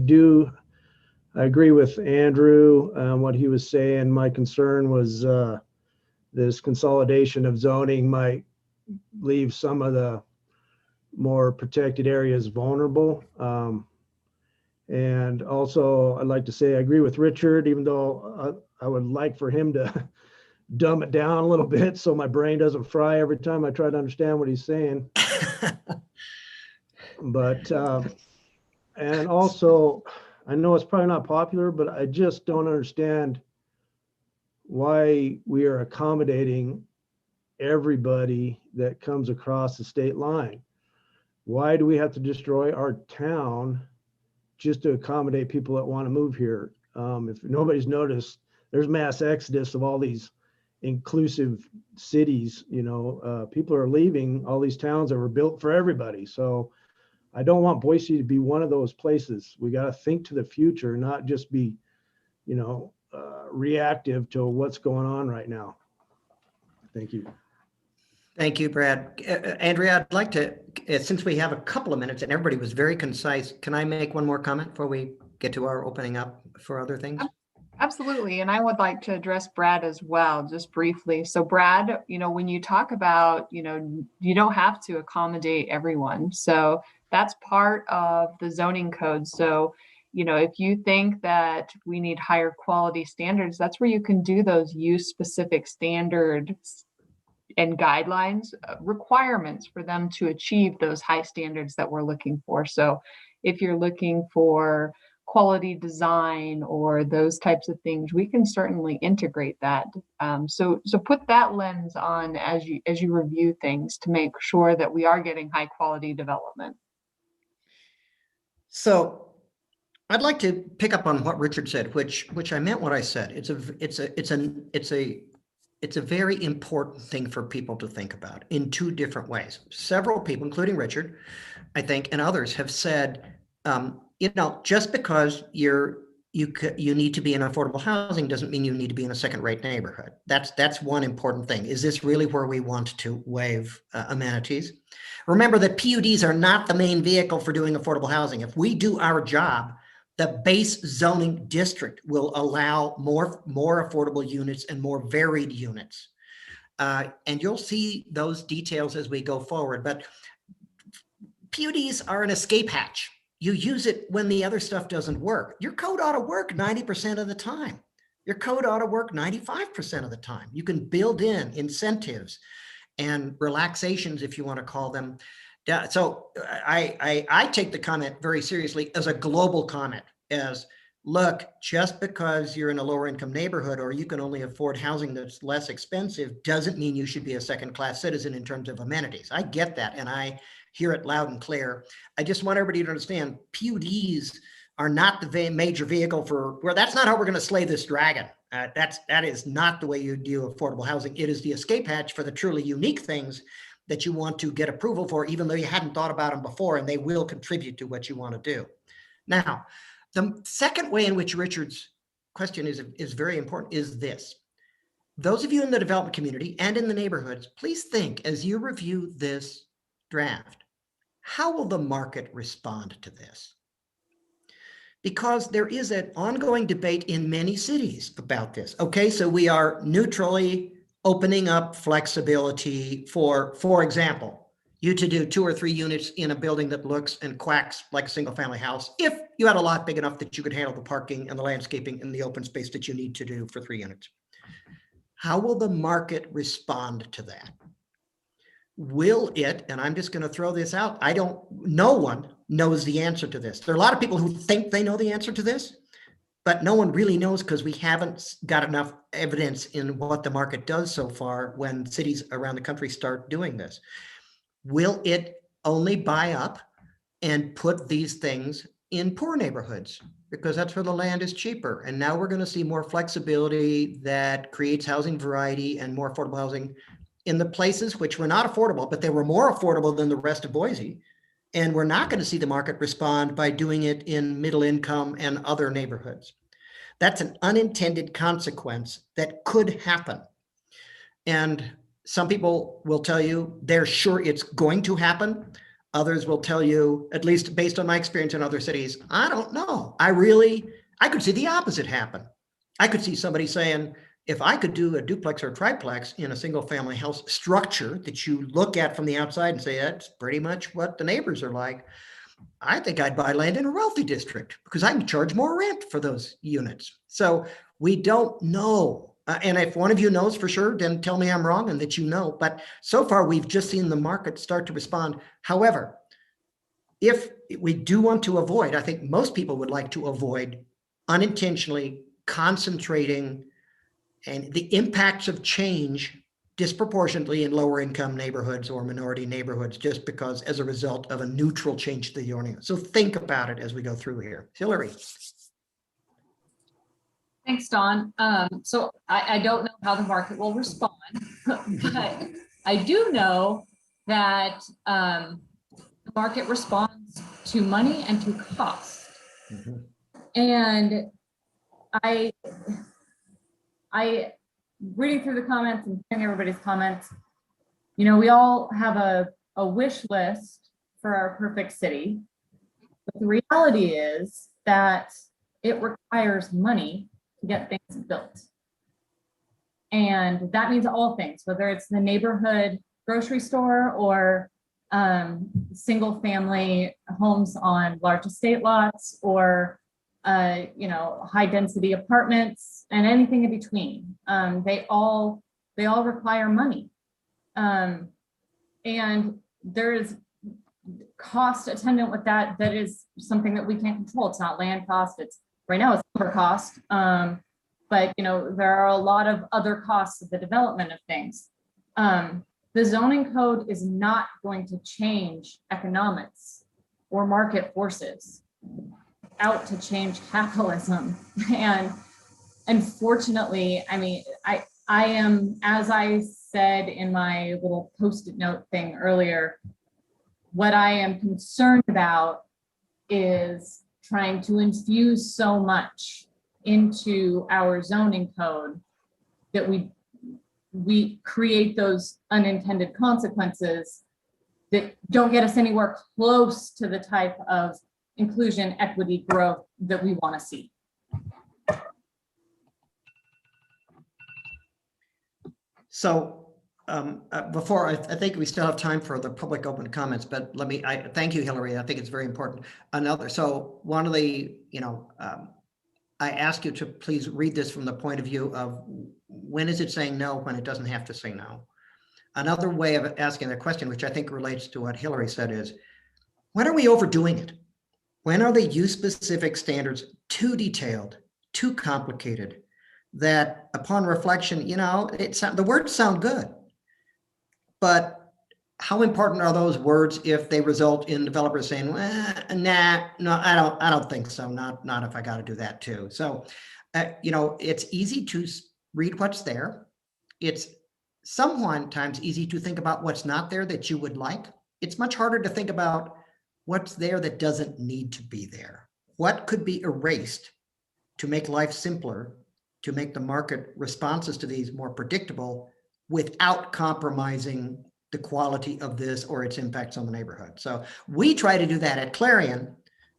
agree with Andrew what he was saying. My concern was this consolidation of zoning might leave some of the more protected areas vulnerable. And also, I'd like to say I agree with Richard, even though I would like for him to dumb it down a little bit so my brain doesn't fry every time I try to understand what he's saying. But, and also, I know it's probably not popular, but I just don't understand why we are accommodating everybody that comes across the state line. Why do we have to destroy our town just to accommodate people that want to move here? If nobody's noticed, there's mass exodus of all these inclusive cities. You know, people are leaving all these towns that were built for everybody. So I don't want Boise to be one of those places. We got to think to the future, not just be, you know, reactive to what's going on right now. Thank you. Thank you, Brad. Andrea, I'd like to, since we have a couple of minutes and everybody was very concise, can I make one more comment before we get to our opening up for other things? Absolutely. And I would like to address Brad as well, just briefly. So Brad, you know, when you talk about, you know, you don't have to accommodate everyone. So that's part of the zoning code. So, you know, if you think that we need higher quality standards, that's where you can do those use specific standards and guidelines, requirements for them to achieve those high standards that we're looking for. So if you're looking for quality design or those types of things, we can certainly integrate that. So put that lens on as you review things to make sure that we are getting high quality development. So I'd like to pick up on what Richard said, which I meant what I said. It's a very important thing for people to think about in two different ways. Several people, including Richard, I think, and others have said, you know, just because you need to be in affordable housing doesn't mean you need to be in a second-rate neighborhood. That's one important thing. Is this really where we want to waive amenities? Remember that PUDs are not the main vehicle for doing affordable housing. If we do our job, the base zoning district will allow more affordable units and more varied units. And you'll see those details as we go forward. But PUDs are an escape hatch. You use it when the other stuff doesn't work. Your code ought to work 90% of the time. Your code ought to work 95% of the time. You can build in incentives and relaxations, if you want to call them. So I take the comment very seriously as a global comment, as look, just because you're in a lower income neighborhood or you can only afford housing that's less expensive doesn't mean you should be a second-class citizen in terms of amenities. I get that, and I hear it loud and clear. I just want everybody to understand PUDs are not the major vehicle for, well, that's not how we're going to slay this dragon. That is not the way you do affordable housing. It is the escape hatch for the truly unique things that you want to get approval for, even though you hadn't thought about them before, and they will contribute to what you want to do. Now, the second way in which Richard's question is very important is this. Those of you in the development community and in the neighborhoods, please think as you review this draft, how will the market respond to this? Because there is an ongoing debate in many cities about this. Okay, so we are neutrally opening up flexibility for example, you to do 2 or 3 units in a building that looks and quacks like a single family house, if you had a lot big enough that you could handle the parking and the landscaping and the open space that you need to do for 3 units. How will the market respond to that? will it, and I'm just going to throw this out, no one knows the answer to this. There are a lot of people who think they know the answer to this, but no one really knows because we haven't got enough evidence in what the market does so far when cities around the country start doing this. Will it only buy up and put these things in poor neighborhoods? Because that's where the land is cheaper. And now we're going to see more flexibility that creates housing variety and more affordable housing in the places which were not affordable, but they were more affordable than the rest of Boise. And we're not going to see the market respond by doing it in middle income and other neighborhoods. That's an unintended consequence that could happen. And some people will tell you they're sure it's going to happen. Others will tell you, at least based on my experience in other cities, I don't know. I could see the opposite happen. I could see somebody saying, if I could do a duplex or triplex in a single family house structure that you look at from the outside and say, that's pretty much what the neighbors are like, I think I'd buy land in a wealthy district because I can charge more rent for those units. So we don't know. And if one of you knows for sure, then tell me I'm wrong and that you know. But so far, we've just seen the market start to respond. However, if we do want to avoid, I think most people would like to avoid unintentionally concentrating and the impacts of change disproportionately in lower income neighborhoods or minority neighborhoods, just because as a result of a neutral change to the zoning. So think about it as we go through here. Hillary. Thanks, Don. So I don't know how the market will respond, but I do know that the market responds to money and to cost. Mm-hmm. And I reading through the comments and hearing everybody's comments, we all have a wish list for our perfect city. But the reality is that it requires money to get things built. And that means all things, whether it's the neighborhood grocery store or single family homes on large estate lots or high density apartments and anything in between. They all require money. And there is cost attendant with that is something that we can't control. It's not land cost, right now it's labor cost. But there are a lot of other costs of the development of things. The zoning code is not going to change economics or market forces out to change capitalism. And unfortunately, I am, as I said in my little post-it note thing earlier, what I am concerned about is trying to infuse so much into our zoning code that we create those unintended consequences that don't get us anywhere close to the type of inclusion, equity, growth that we want to see. So before, I think we still have time for the public open comments, but I thank you, Hillary. I think it's very important. So one of the, I ask you to please read this from the point of view of when is it saying no when it doesn't have to say no. Another way of asking the question, which I think relates to what Hillary said, is when are we overdoing it? When are the use-specific standards too detailed, too complicated, that upon reflection, the words sound good, but how important are those words if they result in developers saying, nah, no, I don't think so. Not if I got to do that too. So, it's easy to read what's there. It's sometimes easy to think about what's not there that you would like. It's much harder to think about what's there that doesn't need to be there. What could be erased to make life simpler, to make the market responses to these more predictable without compromising the quality of this or its impacts on the neighborhood. So we try to do that at Clarion.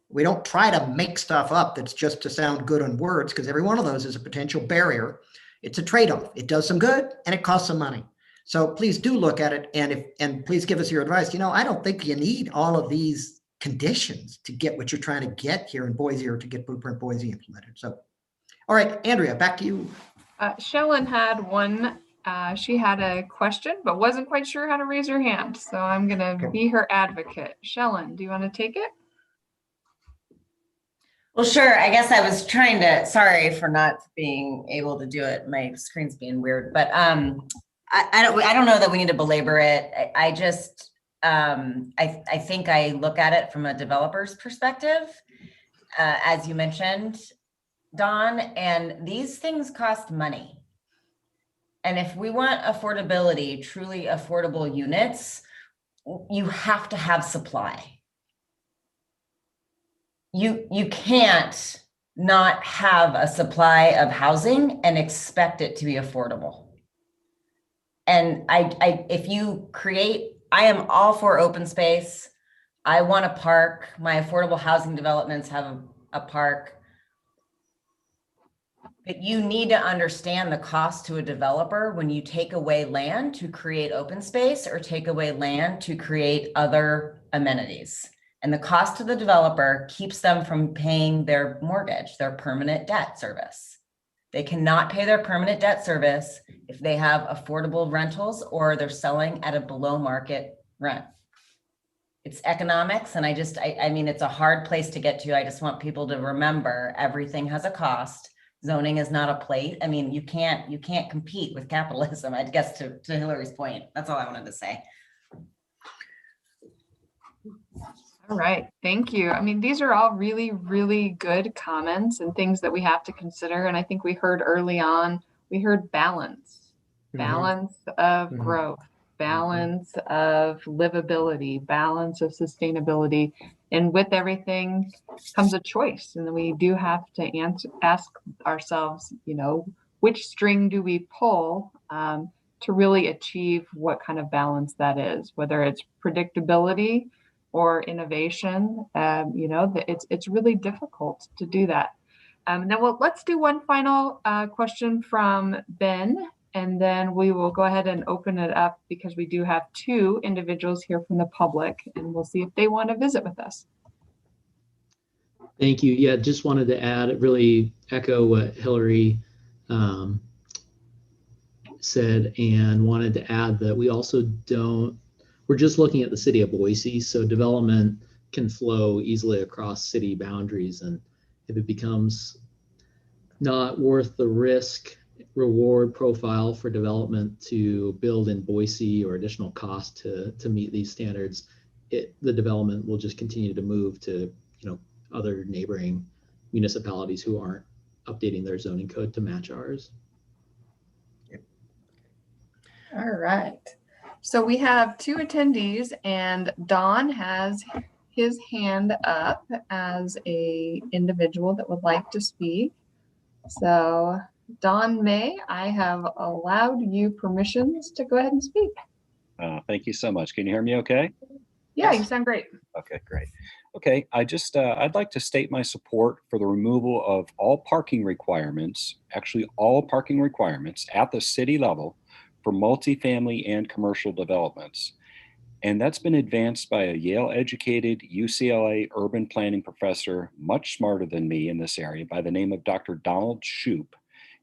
We don't try to make stuff up that's just to sound good on words, because every one of those is a potential barrier. It's a trade-off. It does some good and it costs some money. So please do look at it, and please give us your advice. I don't think you need all of these conditions to get what you're trying to get here in Boise or to get Blueprint Boise implemented. So, all right, Andrea, back to you. Shellen had one She had a question, but wasn't quite sure how to raise her hand. So I'm going to be her advocate. Shellen, do you want to take it? Well, sure. I guess I was trying to, sorry for not being able to do it. My screen's being weird, but I don't know that we need to belabor it. I just, I think I look at it from a developer's perspective, as you mentioned, Dawn, and these things cost money. And if we want affordability, truly affordable units, you have to have supply. You can't not have a supply of housing and expect it to be affordable. And if you create, I am all for open space. I want a park. My affordable housing developments have a park. But you need to understand the cost to a developer when you take away land to create open space or take away land to create other amenities. And the cost to the developer keeps them from paying their mortgage, their permanent debt service. They cannot pay their permanent debt service if they have affordable rentals or they're selling at a below market rent. It's economics. And I mean, it's a hard place to get to. I just want people to remember everything has a cost. Zoning is not a plate. I mean, you can't compete with capitalism, I guess, to Hillary's point. That's all I wanted to say. All right, thank you. I mean, these are all really, really good comments and things that we have to consider. And I think we heard early on, we heard balance of growth, balance of livability, balance of sustainability. And with everything comes a choice. And then we do have to ask ourselves, you know, which string do we pull to really achieve what kind of balance that is, whether it's predictability or innovation. You know, it's really difficult to do that. Now, let's do one final question from Ben, and then we will go ahead and open it up because we do have two individuals here from the public, and we'll see if they want to visit with us. Thank you. Yeah, just wanted to add, really echo what Hillary said, and wanted to add that we also we're just looking at the city of Boise, so development can flow easily across city boundaries. And if it becomes not worth the risk reward profile for development to build in Boise or additional cost to meet these standards, the development will just continue to move to, you know, other neighboring municipalities who aren't updating their zoning code to match ours. All right. So we have two attendees, and Don has his hand up as a individual that would like to speak. So Don May, I have allowed you permissions to go ahead and speak. Thank you so much. Can you hear me okay? Yeah, you sound great. Okay, great. Okay, I'd like to state my support for the removal of all parking requirements, actually all parking requirements at the city level for multifamily and commercial developments. And that's been advanced by a Yale-educated UCLA urban planning professor, much smarter than me in this area, by the name of Dr. Donald Shoup,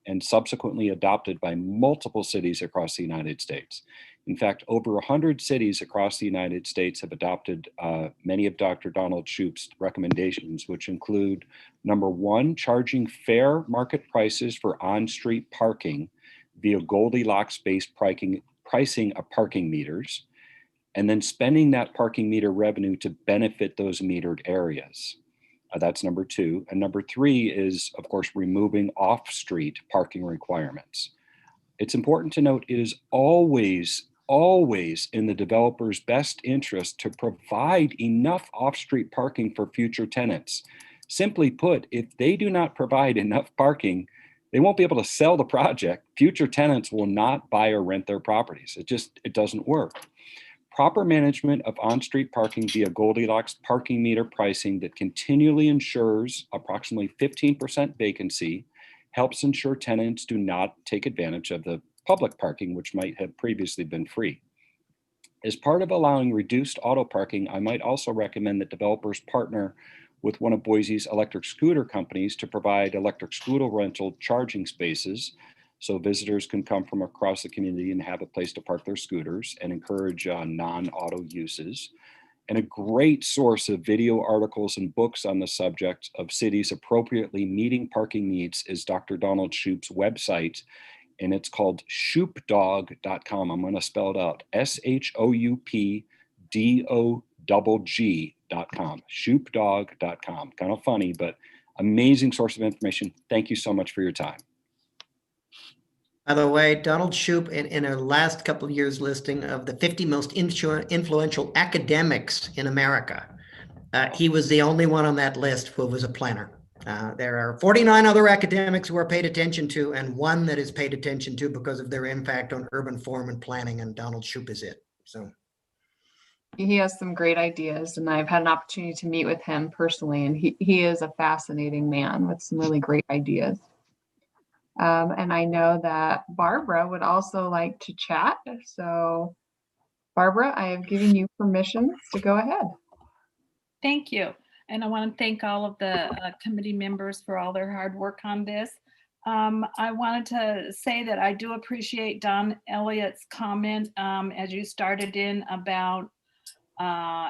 and subsequently adopted by multiple cities across the United States. In fact, over 100 cities across the United States have adopted many of Dr. Donald Shoup's recommendations, which include, number one, charging fair market prices for on-street parking via Goldilocks-based pricing of parking meters, and then spending that parking meter revenue to benefit those metered areas. That's number two. And number three is, of course, removing off-street parking requirements. It's important to note it is always in the developer's best interest to provide enough off-street parking for future tenants. Simply put, if they do not provide enough parking, they won't be able to sell the project. Future tenants will not buy or rent their properties. It doesn't work. Proper management of on-street parking via Goldilocks parking meter pricing that continually ensures approximately 15% vacancy helps ensure tenants do not take advantage of the public parking, which might have previously been free. As part of allowing reduced auto parking, I might also recommend that developers partner with one of Boise's electric scooter companies to provide electric scooter rental charging spaces so visitors can come from across the community and have a place to park their scooters and encourage non-auto uses. And a great source of video articles and books on the subject of cities appropriately meeting parking needs is Dr. Donald Shoup's website, and it's called shoupdog.com. I'm going to spell it out, SHOUPDOG.com, shoupdog.com. Kind of funny, but amazing source of information. Thank you so much for your time. By the way, Donald Shoup, in our last couple of years listing of the 50 most influential academics in America, he was the only one on that list who was a planner. There are 49 other academics who are paid attention to, and one that is paid attention to because of their impact on urban form and planning, and Donald Shoup is it. So he has some great ideas, and I've had an opportunity to meet with him personally, and he is a fascinating man with some really great ideas. And I know that Barbara would also like to chat. So Barbara, I have given you permission to go ahead. Thank you. And I want to thank all of the committee members for all their hard work on this. I wanted to say that I do appreciate Don Elliott's comment as you started in about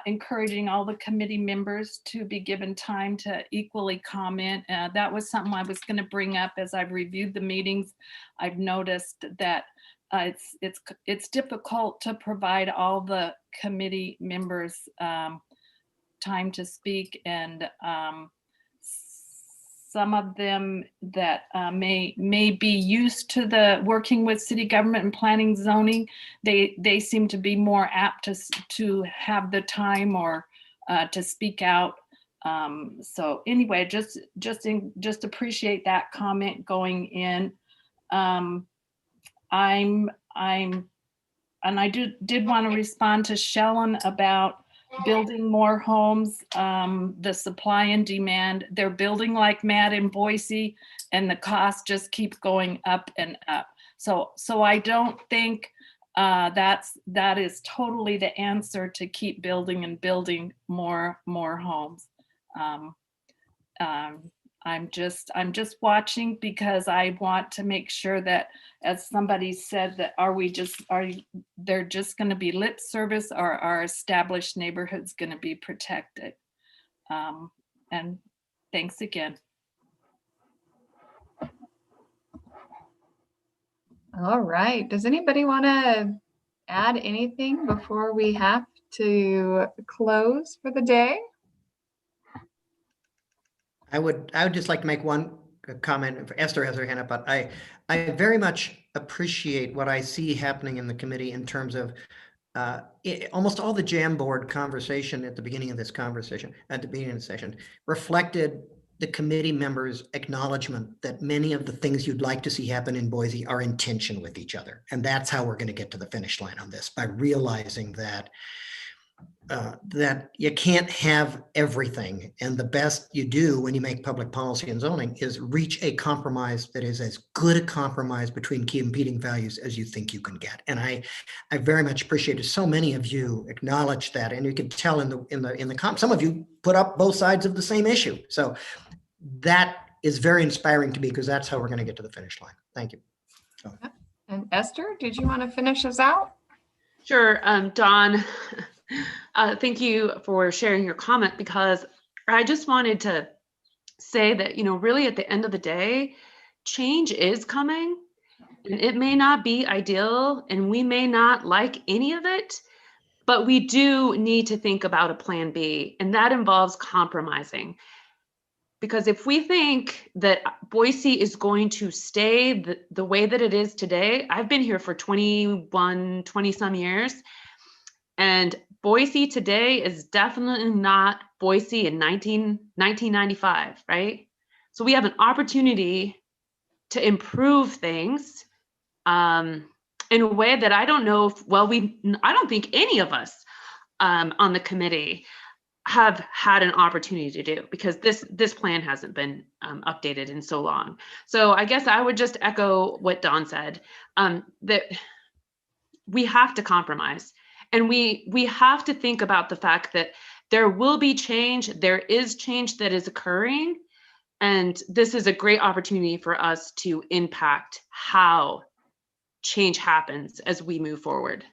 encouraging all the committee members to be given time to equally comment. That was something I was going to bring up as I've reviewed the meetings. I've noticed that it's difficult to provide all the committee members time to speak, and some of them that may be used to the working with city government and planning zoning, they seem to be more apt to have the time or to speak out. So anyway, just appreciate that comment going in. And I did want to respond to Shellen about building more homes, the supply and demand. They're building like mad in Boise, and the cost just keeps going up and up. So I don't think that is totally the answer to keep building and building more homes. I'm just watching because I want to make sure that, as somebody said, that are there just going to be lip service, or are established neighborhoods going to be protected? And thanks again. All right. Does anybody want to add anything before we have to close for the day? I would just like to make one comment. Esther has her hand up, but I very much appreciate what I see happening in the committee in terms of almost all the Jamboard conversation at the beginning of this conversation, at the beginning of the session, reflected the committee members' acknowledgement that many of the things you'd like to see happen in Boise are in tension with each other. And that's how we're going to get to the finish line on this, by realizing that that you can't have everything. And the best you do when you make public policy and zoning is reach a compromise that is as good a compromise between competing values as you think you can get. And I very much appreciate it. So many of you acknowledge that, and you can tell in the some of you put up both sides of the same issue. So that is very inspiring to me, because that's how we're going to get to the finish line. Thank you. So. And Esther, did you want to finish us out? Sure, Don. Thank you for sharing your comment, because I just wanted to say that, really at the end of the day, change is coming, and it may not be ideal, and we may not like any of it, but we do need to think about a plan B, and that involves compromising. Because if we think that Boise is going to stay the way that it is today, I've been here for 20 some years, and Boise today is definitely not Boise in 1995, right? So we have an opportunity to improve things in a way that I don't know if, I don't think any of us on the committee have had an opportunity to do, because this plan hasn't been updated in so long. So I guess I would just echo what Don said, that we have to compromise. And we have to think about the fact that there will be change. There is change that is occurring. And this is a great opportunity for us to impact how change happens as we move forward.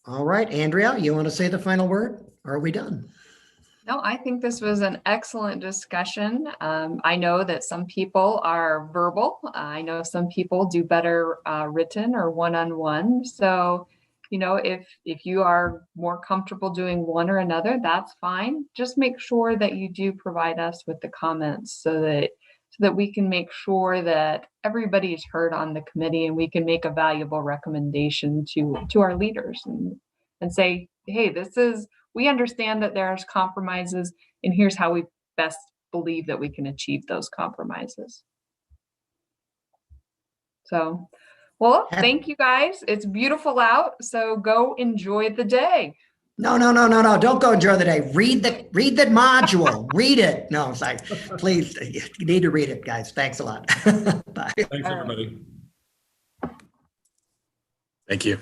All right, Andrea, you want to say the final word? Or are we done? No, I think this was an excellent discussion. I know that some people are verbal. I know some people do better written or one-on-one. So, you know, if you are more comfortable doing one or another, that's fine. Just make sure that you do provide us with the comments so that we can make sure that everybody is heard on the committee and we can make a valuable recommendation to our leaders and say, hey, we understand that there's compromises, and here's how we best believe that we can achieve those compromises. So, well, thank you guys. It's beautiful out, so go enjoy the day. No. Don't go enjoy the day. Read the module. Read it. No, it's like, please, you need to read it, guys. Thanks a lot. Bye. Thanks, everybody. Thank you.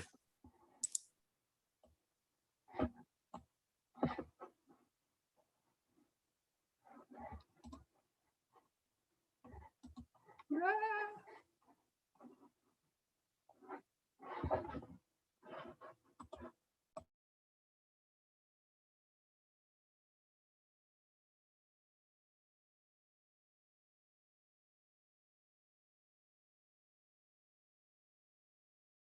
Right.